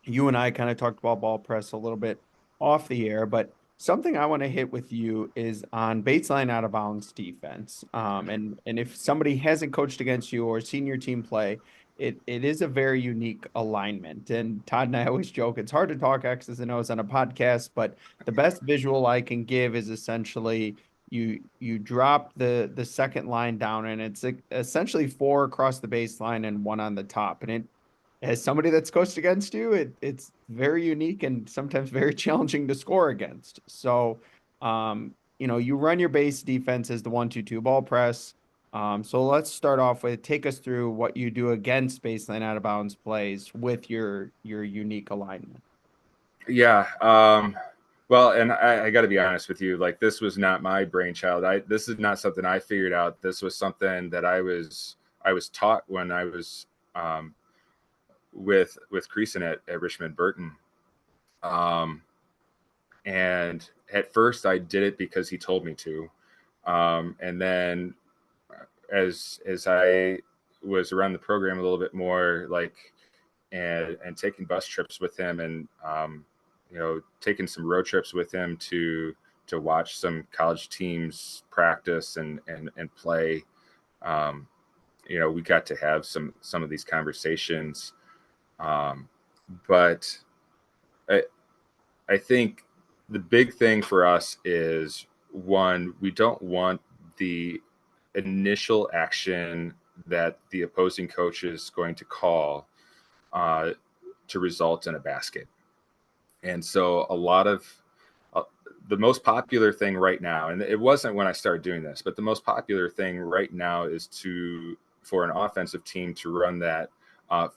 Speaker 1: you and I kind of talked about ball press a little bit off the air, but something I want to hit with you is on baseline out of bounds defense. And if somebody hasn't coached against you or seen your team play, it is a very unique alignment. And Todd and I always joke it's hard to talk X's and O's on a podcast, but the best visual I can give is essentially you drop the second line down, and it's essentially 4 across the baseline and 1 on the top. And it, as somebody that's coached against you, it's very unique and sometimes very challenging to score against. So, you run your base defense as the 1-2-2 ball press. So let's start off with, take us through what you do against baseline out of bounds plays with your unique alignment.
Speaker 3: Yeah. Well, and I got to be honest with you, like, this was not my brainchild. This is not something I figured out. This was something that I was taught when I was, with Creason at Richmond Burton. And at first I did it because he told me to. And then as I was around the program a little bit more, like, and taking bus trips with him, and, taking some road trips with him to watch some college teams practice and play. We got to have some of these conversations. But I think the big thing for us is, one, we don't want the initial action that the opposing coach is going to call to result in a basket. And so a lot of the most popular thing right now, and it wasn't when I started doing this, but the most popular thing right now is for an offensive team to run that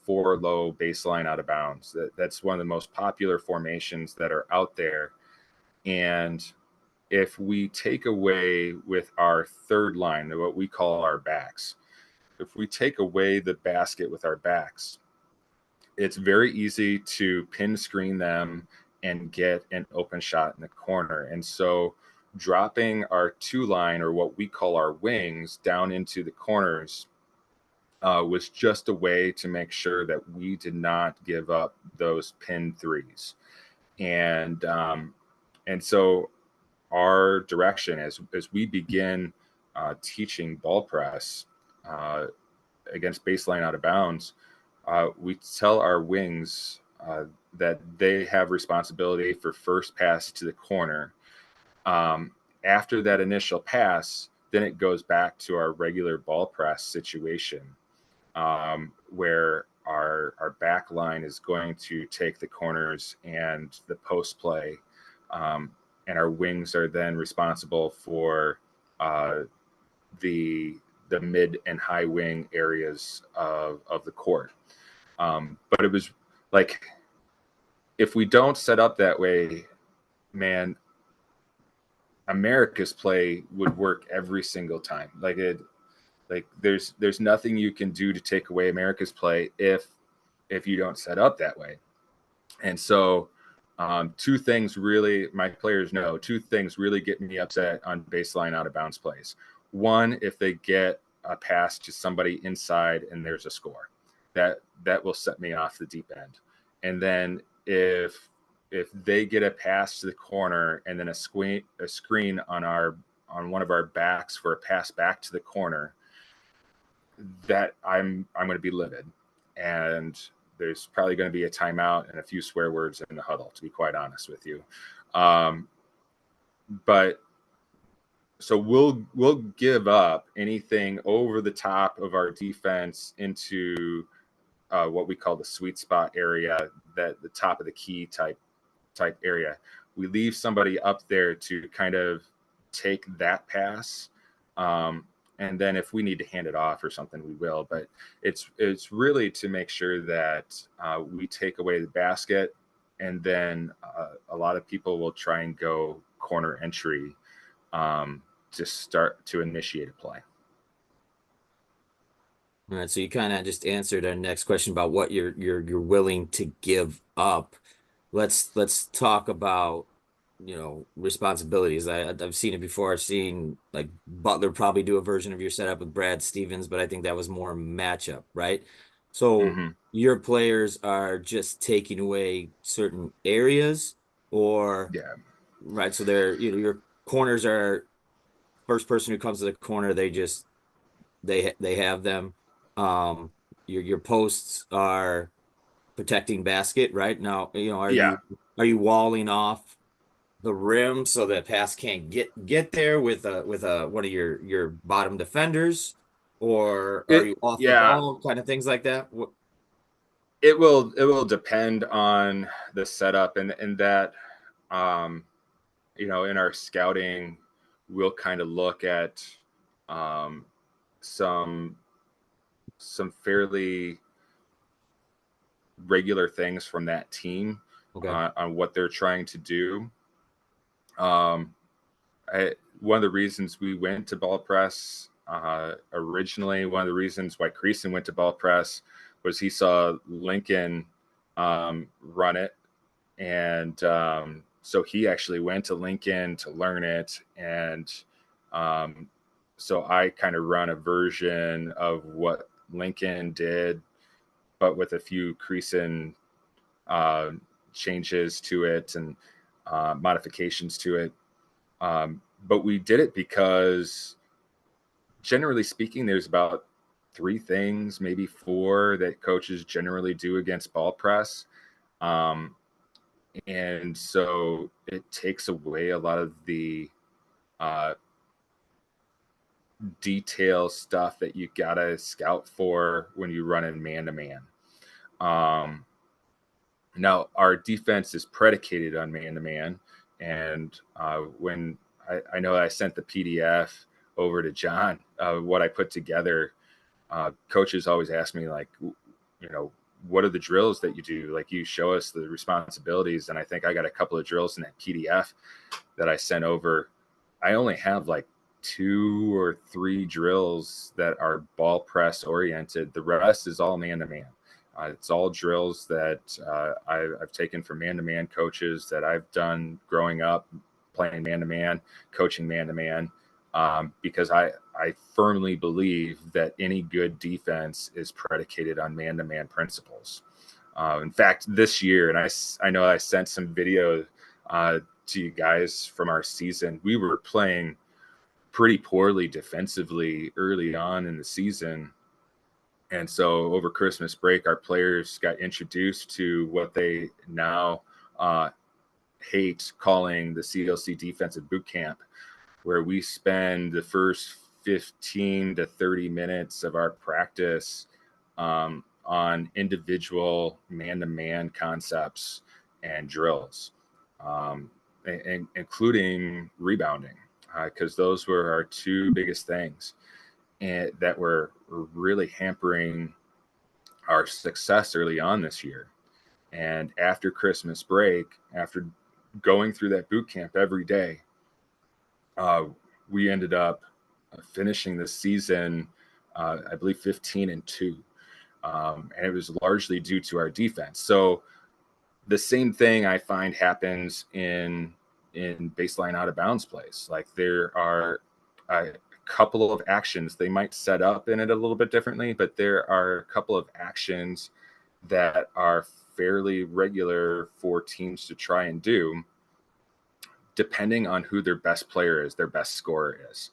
Speaker 3: 4 low baseline out of bounds. That's one of the most popular formations that are out there. And if we take away with our third line, what we call our backs, if we take away the basket with our backs, it's very easy to pin screen them and get an open shot in the corner. And so dropping our 2 line, or what we call our wings, down into the corners was just a way to make sure that we did not give up those pin threes. And so our direction as we begin teaching ball press against baseline out of bounds, we tell our wings that they have responsibility for first pass to the corner. After that initial pass, then it goes back to our regular ball press situation, where our back line is going to take the corners and the post play, and our wings are then responsible for the mid and high wing areas of the court. But it was like, if we don't set up that way, man, America's play would work every single time. Like there's nothing you can do to take away America's play if you don't set up that way. And so two things really, my players know, two things really get me upset on baseline out of bounds plays. One, if they get a pass to somebody inside and there's a score, that will set me off the deep end. And then if they get a pass to the corner and then a screen on one of our backs for a pass back to the corner, that I'm going to be livid. And there's probably going to be a timeout and a few swear words in the huddle, to be quite honest with you. But so we'll give up anything over the top of our defense into what we call the sweet spot area, that the top of the key type area. We leave somebody up there to kind of take that pass. And then if we need to hand it off or something, we will. But it's really to make sure that we take away the basket, and then a lot of people will try and go corner entry to start to initiate a play.
Speaker 2: All right, so you kind of just answered our next question about what you're willing to give up. Let's talk about, responsibilities. I've seen it before. I've seen like Butler probably do a version of your setup with Brad Stevens, but I think that was more matchup, right? So your players are just taking away certain areas, or right? So they're, your corners are first person who comes to the corner. They have them. Your posts are protecting basket, right? Now, are you walling off the rim so that pass can't get there with one of your bottom defenders, or are you off the ball, kind of things like that?
Speaker 3: It will depend on the setup, and that in our scouting, we'll kind of look at some fairly regular things from that team on what they're trying to do. One of the reasons we went to ball press originally, one of the reasons why Creason went to ball press, was he saw Lincoln run it, and so he actually went to Lincoln to learn it. And so I kind of run a version of what Lincoln did, but with a few Creason changes to it and modifications to it. But we did it because, generally speaking, there's about 3 things, maybe 4 that coaches generally do against ball press. And so it takes away a lot of the detail stuff that you gotta scout for when you run in man-to-man. Now, our defense is predicated on man-to-man, and when I know I sent the PDF over to Jon, what I put together, coaches always ask me, like, what are the drills that you do? Like, you show us the responsibilities, and I think I got a couple of drills in that PDF that I sent over. I only have like 2 or 3 drills that are ball press oriented. The rest is all man-to-man. It's all drills that I've taken from man-to-man coaches that I've done growing up, playing man-to-man, coaching man-to-man, because I firmly believe that any good defense is predicated on man-to-man principles. In fact, this year, and I know I sent some video to you guys from our season, we were playing pretty poorly defensively early on in the season. And so over Christmas break, our players got introduced to what they now hate calling the CLC defensive boot camp, where we spend the first 15 to 30 minutes of our practice on individual man-to-man concepts and drills, including rebounding, because those were our 2 biggest things and that were really hampering our success early on this year. And after Christmas break, after going through that boot camp every day, we ended up finishing the season, I believe 15-2. And it was largely due to our defense. So the same thing I find happens in baseline out of bounds plays. Like, there are a couple of actions they might set up in it a little bit differently, but there are a couple of actions that are fairly regular for teams to try and do, depending on who their best player is, their best scorer is.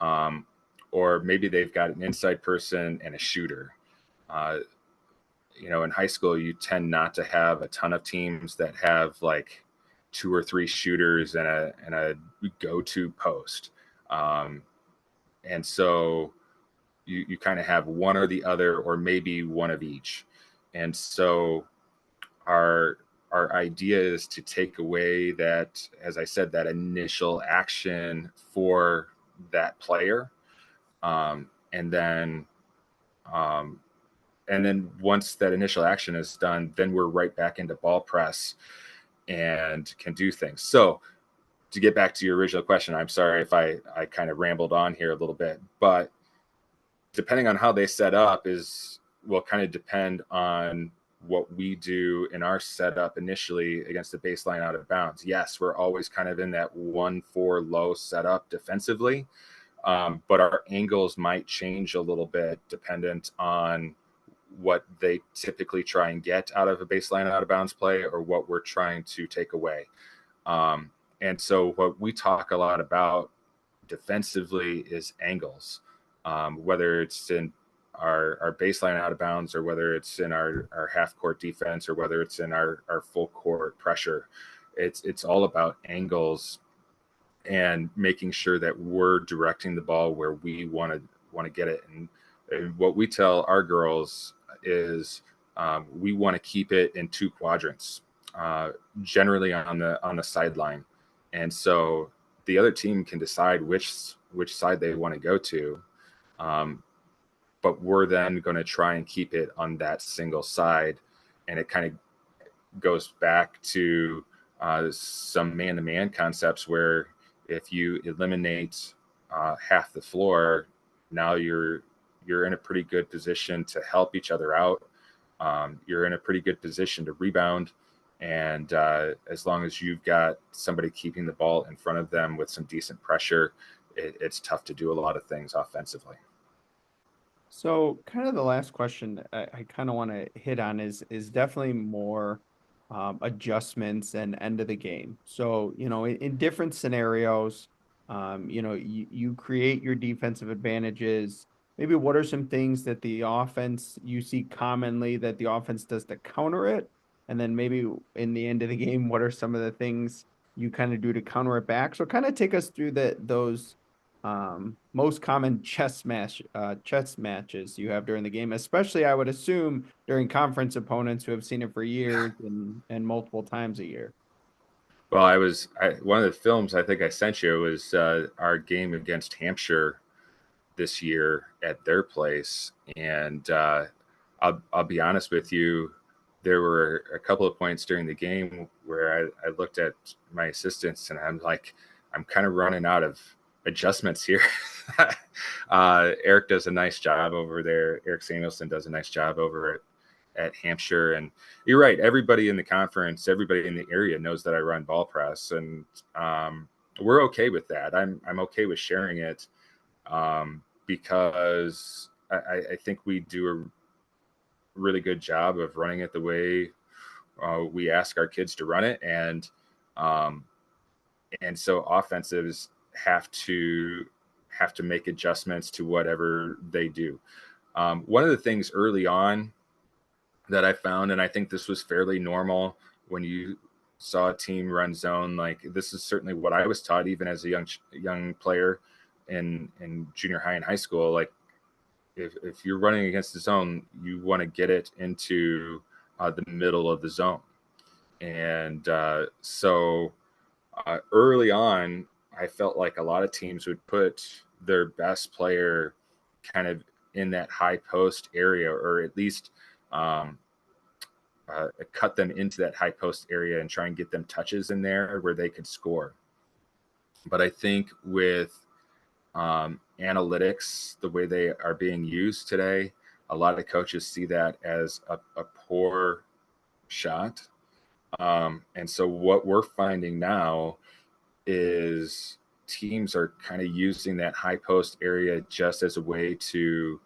Speaker 3: Or maybe they've got an inside person and a shooter. In high school, you tend not to have a ton of teams that have like 2 or 3 shooters and a go-to post. And so you kind of have one or the other, or maybe one of each. And so our idea is to take away that, as I said, that initial action for that player. And then once that initial action is done, then we're right back into ball press and can do things. So to get back to your original question, I'm sorry if I kind of rambled on here a little bit, but depending on how they set up will kind of depend on what we do in our setup initially against the baseline out of bounds. Yes, we're always kind of in that 1-4 low setup defensively, but our angles might change a little bit dependent on what they typically try and get out of a baseline out of bounds play or what we're trying to take away. And so what we talk a lot about defensively is angles, whether it's in our baseline out of bounds or whether it's in our half court defense or whether it's in our full court pressure. It's all about angles and making sure that we're directing the ball where we want to get it. And what we tell our girls is we want to keep it in 2 quadrants, generally on the sideline. And so the other team can decide which side they want to go to. But we're then going to try and keep it on that single side. And it kind of goes back to some man-to-man concepts where if you eliminate half the floor, now you're in a pretty good position to help each other out. You're in a pretty good position to rebound. And as long as you've got somebody keeping the ball in front of them with some decent pressure, it's tough to do a lot of things offensively.
Speaker 1: So kind of the last question I kind of want to hit on is definitely more adjustments and end of the game. So, in different scenarios, you create your defensive advantages maybe what are some things that the offense you see commonly that the offense does to counter it? And then maybe in the end of the game, what are some of the things you kind of do to counter it back? So kind of take us through those most common chess matches you have during the game, especially I would assume during conference opponents who have seen it for years and multiple times a year.
Speaker 3: Well, one of the films I think I sent you was our game against Hampshire this year at their place, and I'll be honest with you, there were a couple of points during the game where I looked at my assistants and I'm like, I'm kind of running out of adjustments here. Eric does a nice job over there. Eric Samuelson does a nice job over at Hampshire. And you're right. Everybody in the conference, everybody in the area knows that I run ball press, and we're okay with that. I'm okay with sharing it because I think we do a really good job of running it the way we ask our kids to run it. And so offensives have to make adjustments to whatever they do. One of the things early on that I found, and I think this was fairly normal when you saw a team run zone, like this is certainly what I was taught even as a young player in junior high and high school. Like if you're running against the zone, you want to get it into the middle of the zone. And so early on, I felt like a lot of teams would put their best player kind of in that high post area, or at least cut them into that high post area and try and get them touches in there where they could score. But I think with analytics, the way they are being used today, a lot of coaches see that as a poor shot. And so what we're finding now is teams are kind of using that high post area just as a way to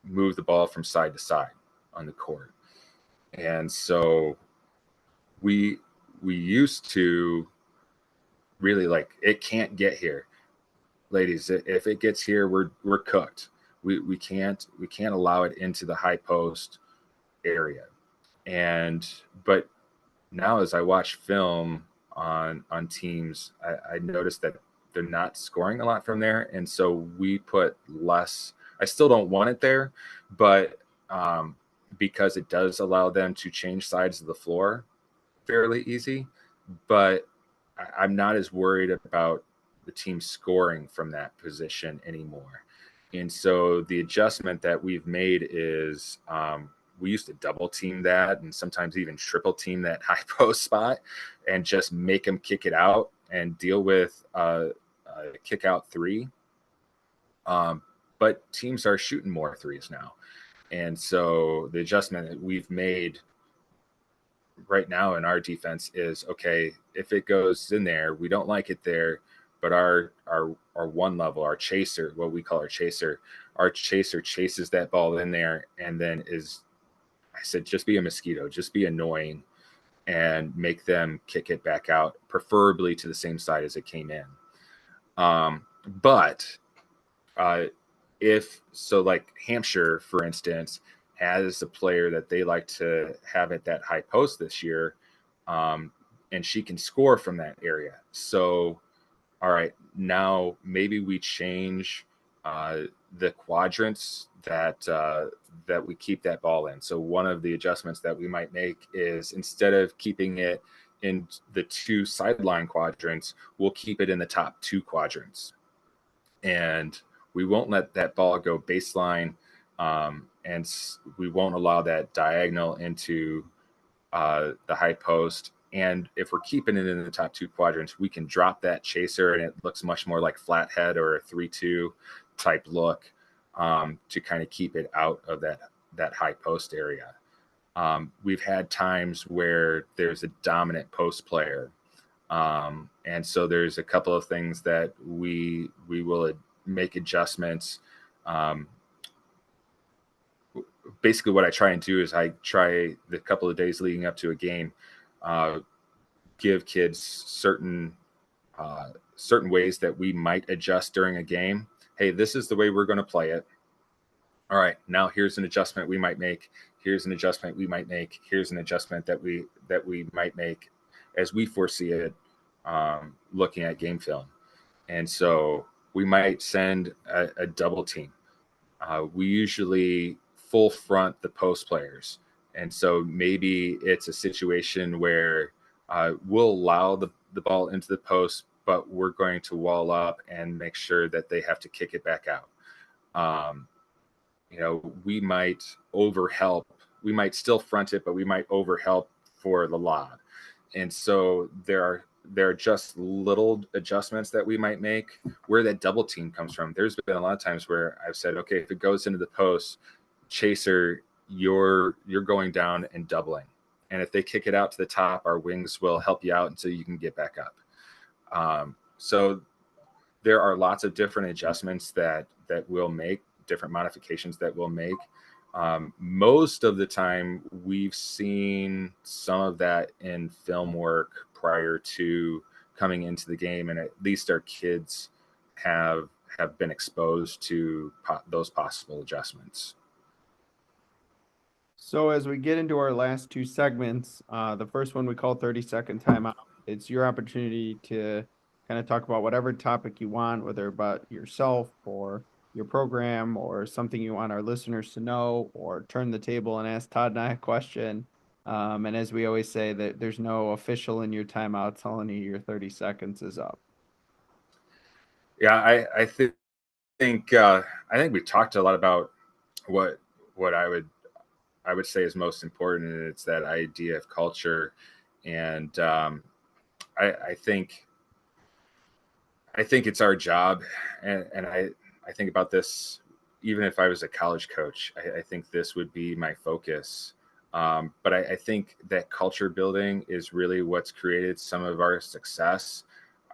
Speaker 3: move the ball from side to side on the court. And so we used to really like, it can't get here. Ladies, if it gets here, we're cooked. We can't allow it into the high post area. But now as I watch film on teams, I noticed that they're not scoring a lot from there. And so we put less. I still don't want it there, but because it does allow them to change sides of the floor fairly easy. But I'm not as worried about the team scoring from that position anymore. And so the adjustment that we've made is we used to double team that and sometimes even triple team that high post spot and just make them kick it out and deal with kick out three. But teams are shooting more threes now. And so the adjustment that we've made right now in our defense is, okay, if it goes in there, we don't like it there, but our one level, our chaser, what we call our chaser chases that ball in there and then I said, just be a mosquito, just be annoying and make them kick it back out, preferably to the same side as it came in. But if so, like Hampshire, for instance, has a player that they like to have at that high post this year, and she can score from that area. So, all right, now maybe we change the quadrants that we keep that ball in. So one of the adjustments that we might make is instead of keeping it in the two sideline quadrants, we'll keep it in the top two quadrants. And we won't let that ball go baseline, and we won't allow that diagonal into the high post. And if we're keeping it in the top two quadrants, we can drop that chaser and it looks much more like flathead or a 3-2 type look to kind of keep it out of that high post area. We've had times where there's a dominant post player. And so there's a couple of things that we will make adjustments. Basically what I try and do is I try the couple of days leading up to a game, give kids certain ways that we might adjust during a game hey, this is the way we're going to play it. All right, now here's an adjustment we might make. Here's an adjustment we might make. Here's an adjustment that we might make as we foresee it, looking at game film. And so we might send a double team. We usually full front the post players. And so maybe it's a situation where we'll allow the ball into the post, but we're going to wall up and make sure that they have to kick it back out. We might overhelp. We might still front it, but we might overhelp for the lob. And so there are just little adjustments that we might make where that double team comes from. There's been a lot of times where I've said, okay, if it goes into the post, chaser, you're going down and doubling. And if they kick it out to the top, our wings will help you out until you can get back up. So there are lots of different adjustments that we'll make, different modifications that we'll make. Most of the time, we've seen some of that in film work prior to coming into the game, and at least our kids have been exposed to those possible adjustments.
Speaker 1: So as we get into our last two segments, the first one we call 30-second timeout. It's your opportunity to kind of talk about whatever topic you want, whether about yourself or your program or something you want our listeners to know, or turn the table and ask Todd and I a question. And as we always say, that there's no official in your timeout telling you your 30 seconds is up.
Speaker 3: Yeah, I think we talked a lot about what I would say is most important, and it's that idea of culture. And I think it's our job, and I think about this even if I was a college coach. I think this would be my focus. But I think that culture building is really what's created some of our success.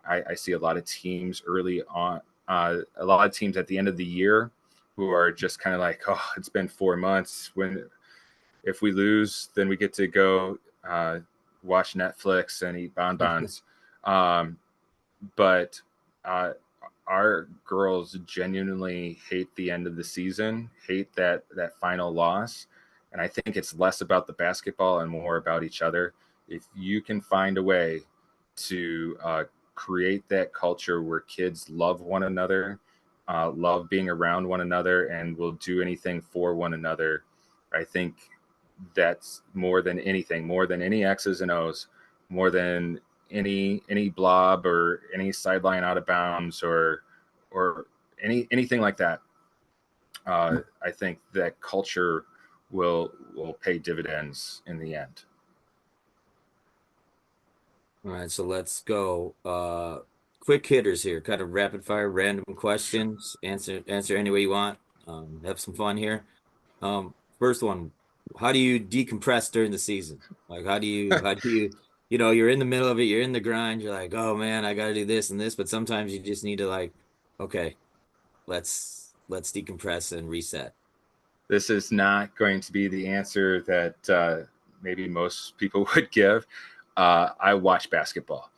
Speaker 3: I see a lot of teams early on, a lot of teams at the end of the year who are just kind of like, oh, it's been 4 months. If we lose, then we get to go watch Netflix and eat bonbons. But our girls genuinely hate the end of the season, hate that final loss. And I think it's less about the basketball and more about each other. If you can find a way to create that culture where kids love one another, love being around one another, and will do anything for one another, I think that's more than anything, more than any X's and O's, more than any BLOB or any sideline out of bounds or anything like that. I think that culture will pay dividends in the end.
Speaker 2: All right, so let's go. Quick hitters here, kind of rapid fire, random questions. Answer any way you want. Have some fun here. First one, how do you decompress during the season? Like, how do you, you're in the middle of it, you're in the grind, you're like, oh man, I got to do this and this, but sometimes you just need to like, okay, let's decompress and reset.
Speaker 3: This is not going to be the answer that maybe most people would give. I watch basketball.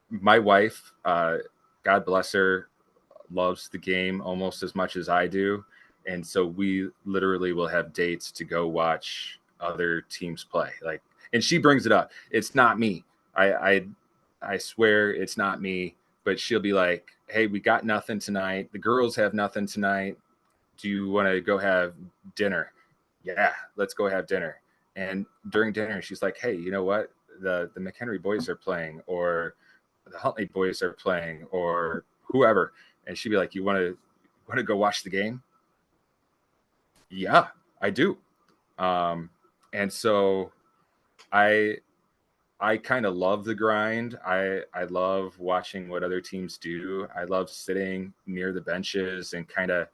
Speaker 3: My wife, God bless her, loves the game almost as much as I do. And so we literally will have dates to go watch other teams play. Like, and she brings it up. It's not me. I swear it's not me, but she'll be like, hey, we got nothing tonight. The girls have nothing tonight. Do you want to go have dinner? Yeah, let's go have dinner. And during dinner, she's like, hey, you know what? The McHenry boys are playing, or the Huntley boys are playing, or whoever. And she'd be like, you want to go watch the game? Yeah, I do. And so I kind of love the grind. I love watching what other teams do. I love sitting near the benches and kind of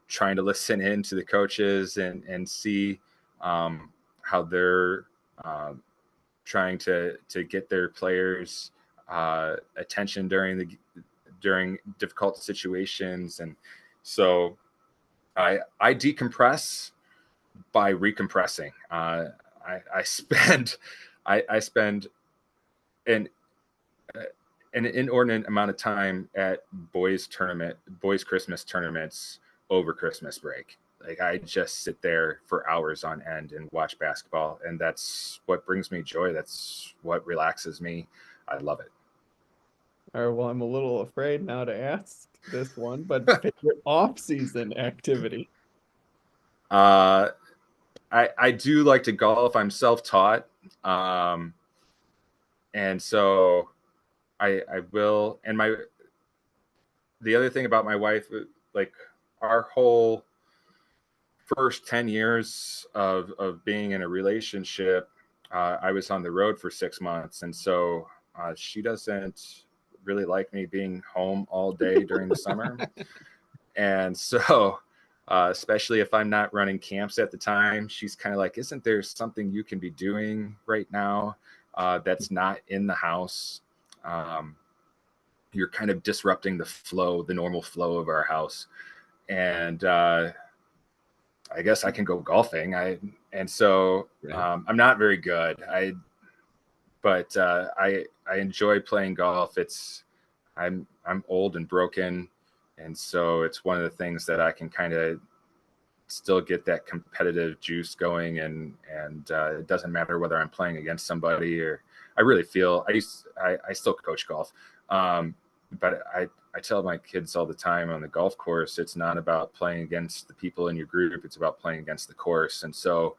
Speaker 3: trying to listen in to the coaches and see how they're trying to get their players attention during difficult situations. And so I decompress by recompressing. I spend and an inordinate amount of time at boys Christmas tournaments over Christmas break. Like I just sit there for hours on end and watch basketball, and that's what brings me joy. That's what relaxes me. I love it.
Speaker 1: All right, well, I'm a little afraid now to ask this one, but favorite off-season activity?
Speaker 3: I do like to golf. I'm self-taught, and so I will. And the other thing about my wife, like our whole first 10 years of being in a relationship, I was on the road for 6 months, and so she doesn't really like me being home all day during the summer. And so especially if I'm not running camps at the time, she's kind of like, isn't there something you can be doing right now that's not in the house? You're kind of disrupting the normal flow of our house. And I guess I can go golfing. I'm not very good. But I enjoy playing golf. I'm old and broken, and so it's one of the things that I can kind of still get that competitive juice going, and it doesn't matter whether I'm playing against somebody or I really feel I still coach golf, but I tell my kids all the time on the golf course, it's not about playing against the people in your group, it's about playing against the course. And so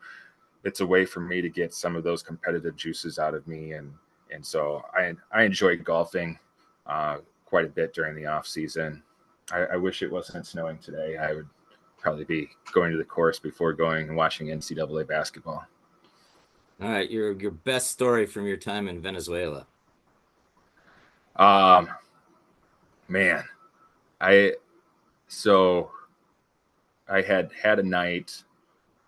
Speaker 3: it's a way for me to get some of those competitive juices out of me, and so I enjoy golfing quite a bit during the off season. I wish it wasn't snowing today. I would probably be going to the course before going and watching NCAA basketball.
Speaker 2: All right, your best story from your time in Venezuela.
Speaker 3: Man, I had a night.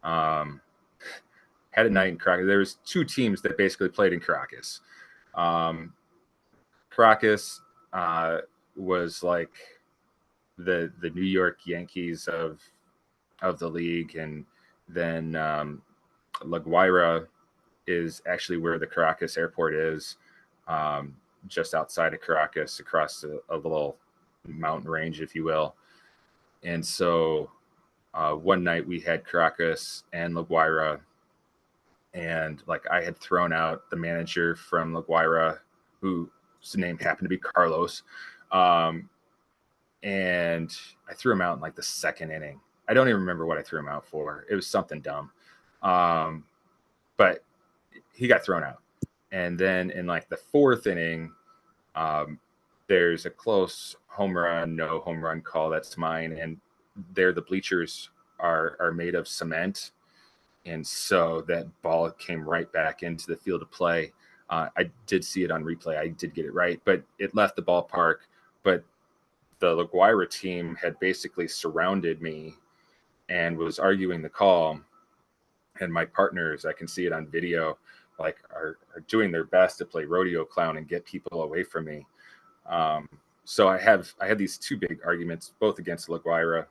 Speaker 3: Had a night in Caracas. There was two teams that basically played in Caracas. Caracas was like the New York Yankees of the league, and then La Guaira is actually where the Caracas airport is, just outside of Caracas, across a little mountain range, if you will. And so one night we had Caracas and La Guaira, and like I had thrown out the manager from La Guaira, whose name happened to be Carlos, and I threw him out in like the second inning. I don't even remember what I threw him out for. It was something dumb, but he got thrown out. And then in like the fourth inning, there's a close no home run call. That's mine. And there, the bleachers are made of cement. And so that ball came right back into the field of play. I did see it on replay. I did get it right, but it left the ballpark. But the La Guaira team had basically surrounded me and was arguing the call. And my partners, I can see it on video, like are doing their best to play rodeo clown and get people away from me. So I had these two big arguments, both against La Guaira.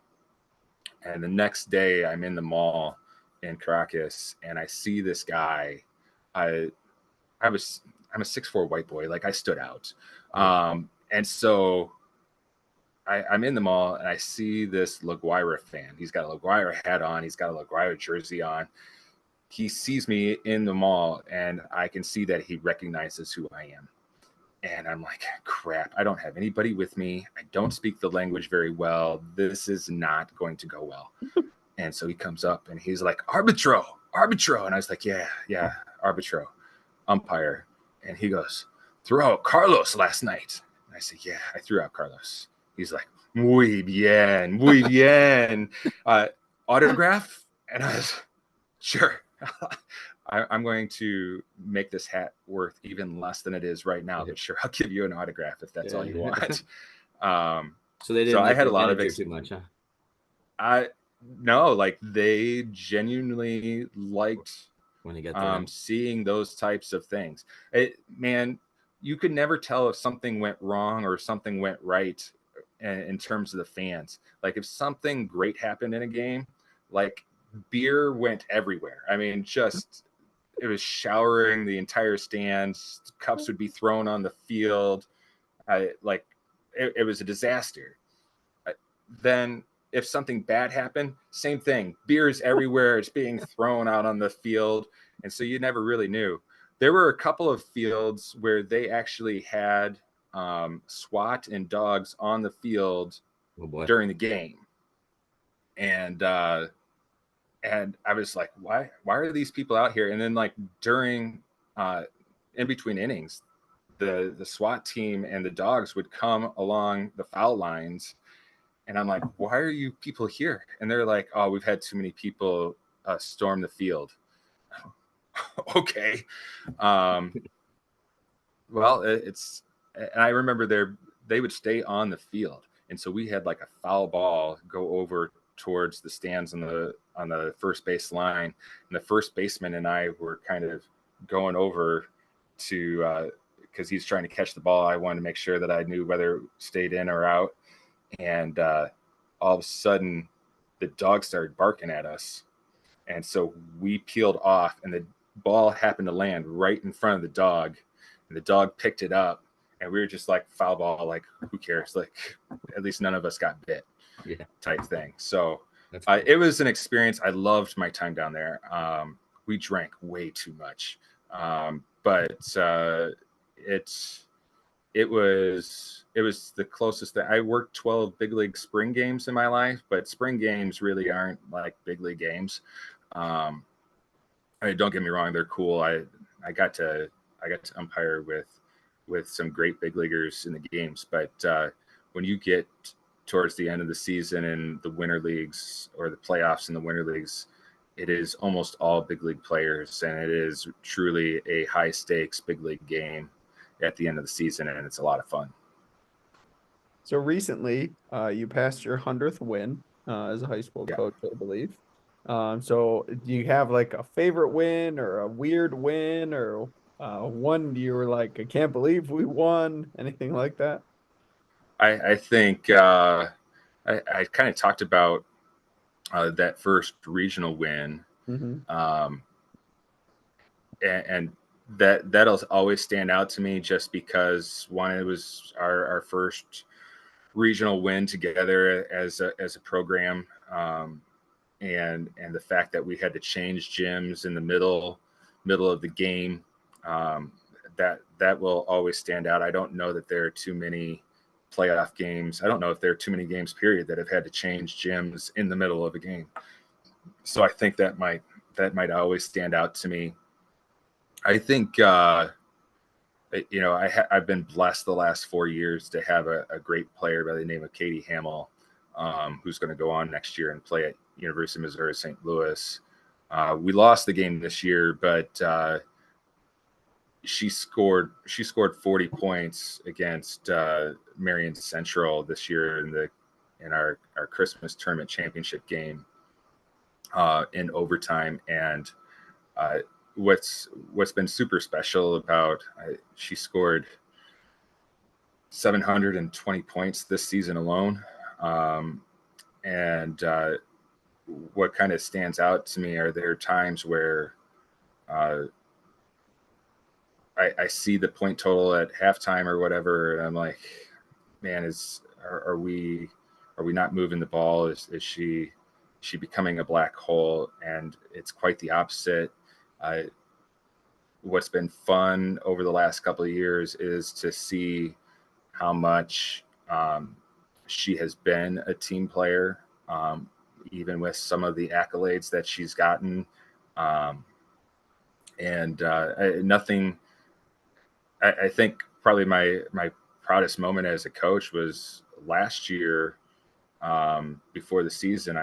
Speaker 3: And the next day I'm in the mall in Caracas, and I see this guy. I'm a 6'4" white boy. Like I stood out. And so I'm in the mall and I see this La Guaira fan. He's got a La Guaira hat on. He's got a La Guaira jersey on. He sees me in the mall, and I can see that he recognizes who I am. And I'm like, crap, I don't have anybody with me. I don't speak the language very well. This is not going to go well. And so he comes up and he's like, arbitro. And I was like, yeah, arbitro, umpire. And he goes, threw out Carlos last night. And I said, yeah, I threw out Carlos. He's like, muy bien. Autograph? And I was, sure. I'm going to make this hat worth even less than it is right now, but sure, I'll give you an autograph if that's all you want.
Speaker 2: So they didn't.
Speaker 3: I had a lot of
Speaker 2: too much, huh?
Speaker 3: No, like they genuinely liked
Speaker 2: when he got there,
Speaker 3: seeing those types of things. Man, you could never tell if something went wrong or something went right in terms of the fans. Like if something great happened in a game, like beer went everywhere. I mean, it was showering the entire stands. Cups would be thrown on the field. It was a disaster. Then if something bad happened, same thing. Beers everywhere. It's being thrown out on the field. And so you never really knew. There were a couple of fields where they actually had SWAT and dogs on the field during the game. And I was like, why are these people out here? And then like during in between innings, the SWAT team and the dogs would come along the foul lines. And I'm like, why are you people here? And they're like, oh, we've had too many people storm the field. Okay. Well, it's, and I remember they would stay on the field. And so we had like a foul ball go over towards the stands on the first base line. And the first baseman and I were kind of going over to, because he's trying to catch the ball. I wanted to make sure that I knew whether it stayed in or out. And all of a sudden, the dog started barking at us. And so we peeled off, and the ball happened to land right in front of the dog. And the dog picked it up, and we were just like, foul ball, like, who cares? Like, at least none of us got bit, type thing. So it was an experience. I loved my time down there. We drank way too much. But it was the closest that I worked 12 big league spring games in my life, but spring games really aren't like big league games. I mean, don't get me wrong, they're cool. I got to umpire with some great big leaguers in the games, but when you get towards the end of the season in the winter leagues or the playoffs in the winter leagues, it is almost all big league players, and it is truly a high stakes big league game at the end of the season, and it's a lot of fun.
Speaker 1: So recently, you passed your 100th win as a high school coach, I believe. So do you have like a favorite win or a weird win or one you were like, I can't believe we won, anything like that?
Speaker 3: I think I kind of talked about that first regional win, and that'll always stand out to me just because one, it was our first regional win together as a program, and the fact that we had to change gyms in the middle of the game, that will always stand out. I don't know that there are too many playoff games. I don't know if there are too many games period that have had to change gyms in the middle of a game. So I think that might always stand out to me. I think, I've been blessed the last 4 years to have a great player by the name of Katie Hamill, who's going to go on next year and play at University of Missouri St. Louis. We lost the game this year, but she scored 40 points against Marion Central this year in our Christmas tournament championship game in overtime. And what's been super special about she scored 720 points this season alone. And what kind of stands out to me are there times where I see the point total at halftime or whatever, and I'm like, man, are we not moving the ball? Is she becoming a black hole? And it's quite the opposite. What's been fun over the last couple of years is to see how much she has been a team player, even with some of the accolades that she's gotten. I think probably my proudest moment as a coach was last year. Before the season,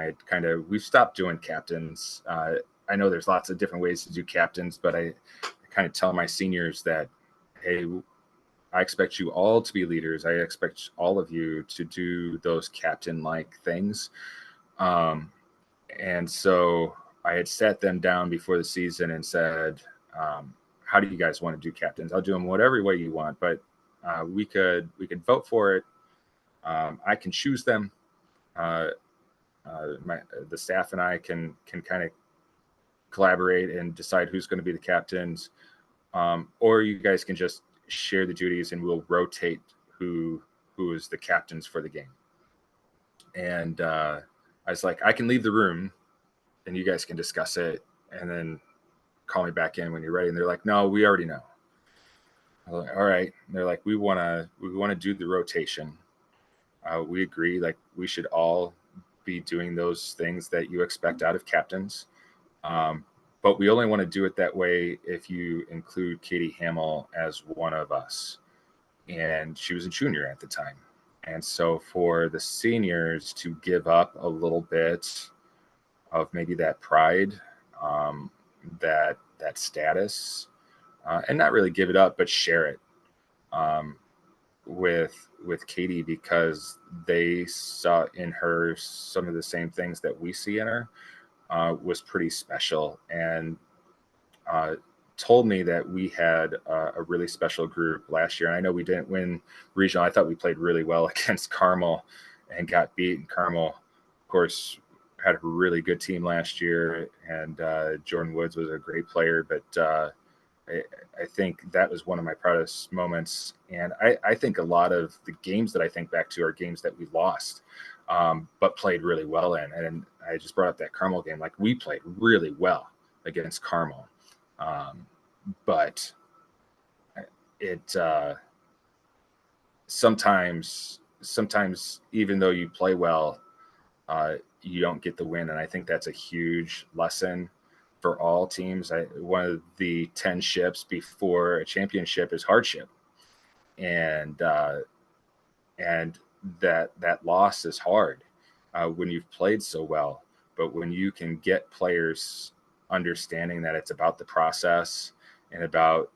Speaker 3: we've stopped doing captains. I know there's lots of different ways to do captains, but I kind of tell my seniors that, hey, I expect you all to be leaders. I expect all of you to do those captain-like things. And so I had sat them down before the season and said, how do you guys want to do captains? I'll do them whatever way you want, but we could vote for it. I can choose them. The staff and I can kind of collaborate and decide who's going to be the captains, or you guys can just share the duties and we'll rotate who was the captains for the game. And I was like, I can leave the room and you guys can discuss it and then call me back in when you're ready. And they're like, no, we already know. I'm like, all right. And they're like, we want to do the rotation. We agree, like we should all be doing those things that you expect out of captains. But we only want to do it that way if you include Katie Hamill as one of us. And she was a junior at the time. And so for the seniors to give up a little bit of maybe that pride, that status, and not really give it up, but share it with Katie, because they saw in her some of the same things that we see in her, was pretty special. And told me that we had a really special group last year. And I know we didn't win regional. I thought we played really well against Carmel and got beat. And Carmel, of course, had a really good team last year. And Jordan Woods was a great player. But I think that was one of my proudest moments. And I think a lot of the games that I think back to are games that we lost, but played really well in. And I just brought up that Carmel game. Like, we played really well against Carmel. But it sometimes even though you play well, you don't get the win. And I think that's a huge lesson for all teams. One of the 10 ships before a championship is hardship. And that loss is hard when you've played so well. But when you can get players understanding that it's about the process and about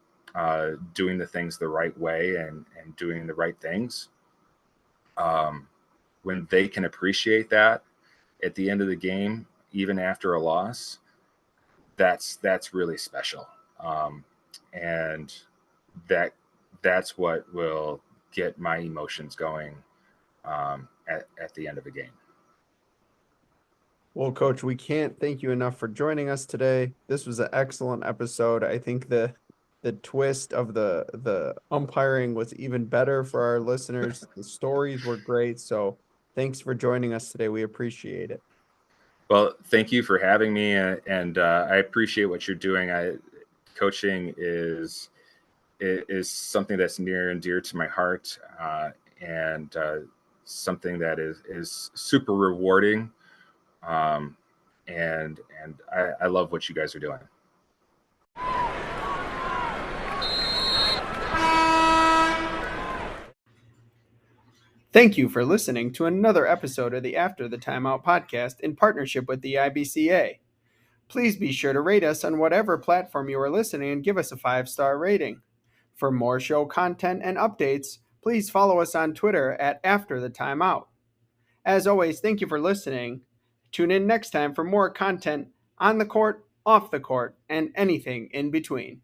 Speaker 3: doing the things the right way and doing the right things, when they can appreciate that at the end of the game, even after a loss, that's really special. And that's what will get my emotions going at the end of a game.
Speaker 1: Well, Coach, we can't thank you enough for joining us today. This was an excellent episode. I think the twist of the umpiring was even better for our listeners. The stories were great. So thanks for joining us today. We appreciate it.
Speaker 3: Well, thank you for having me. And I appreciate what you're doing. Coaching is something that's near and dear to my heart, and something that is super rewarding. And I love what you guys are doing.
Speaker 1: Thank you for listening to another episode of the After the Timeout podcast in partnership with the IBCA. Please be sure to rate us on whatever platform you are listening and give us a 5-star rating. For more show content and updates, please follow us on Twitter at After the Timeout. As always, thank you for listening. Tune in next time for more content on the court, off the court, and anything in between.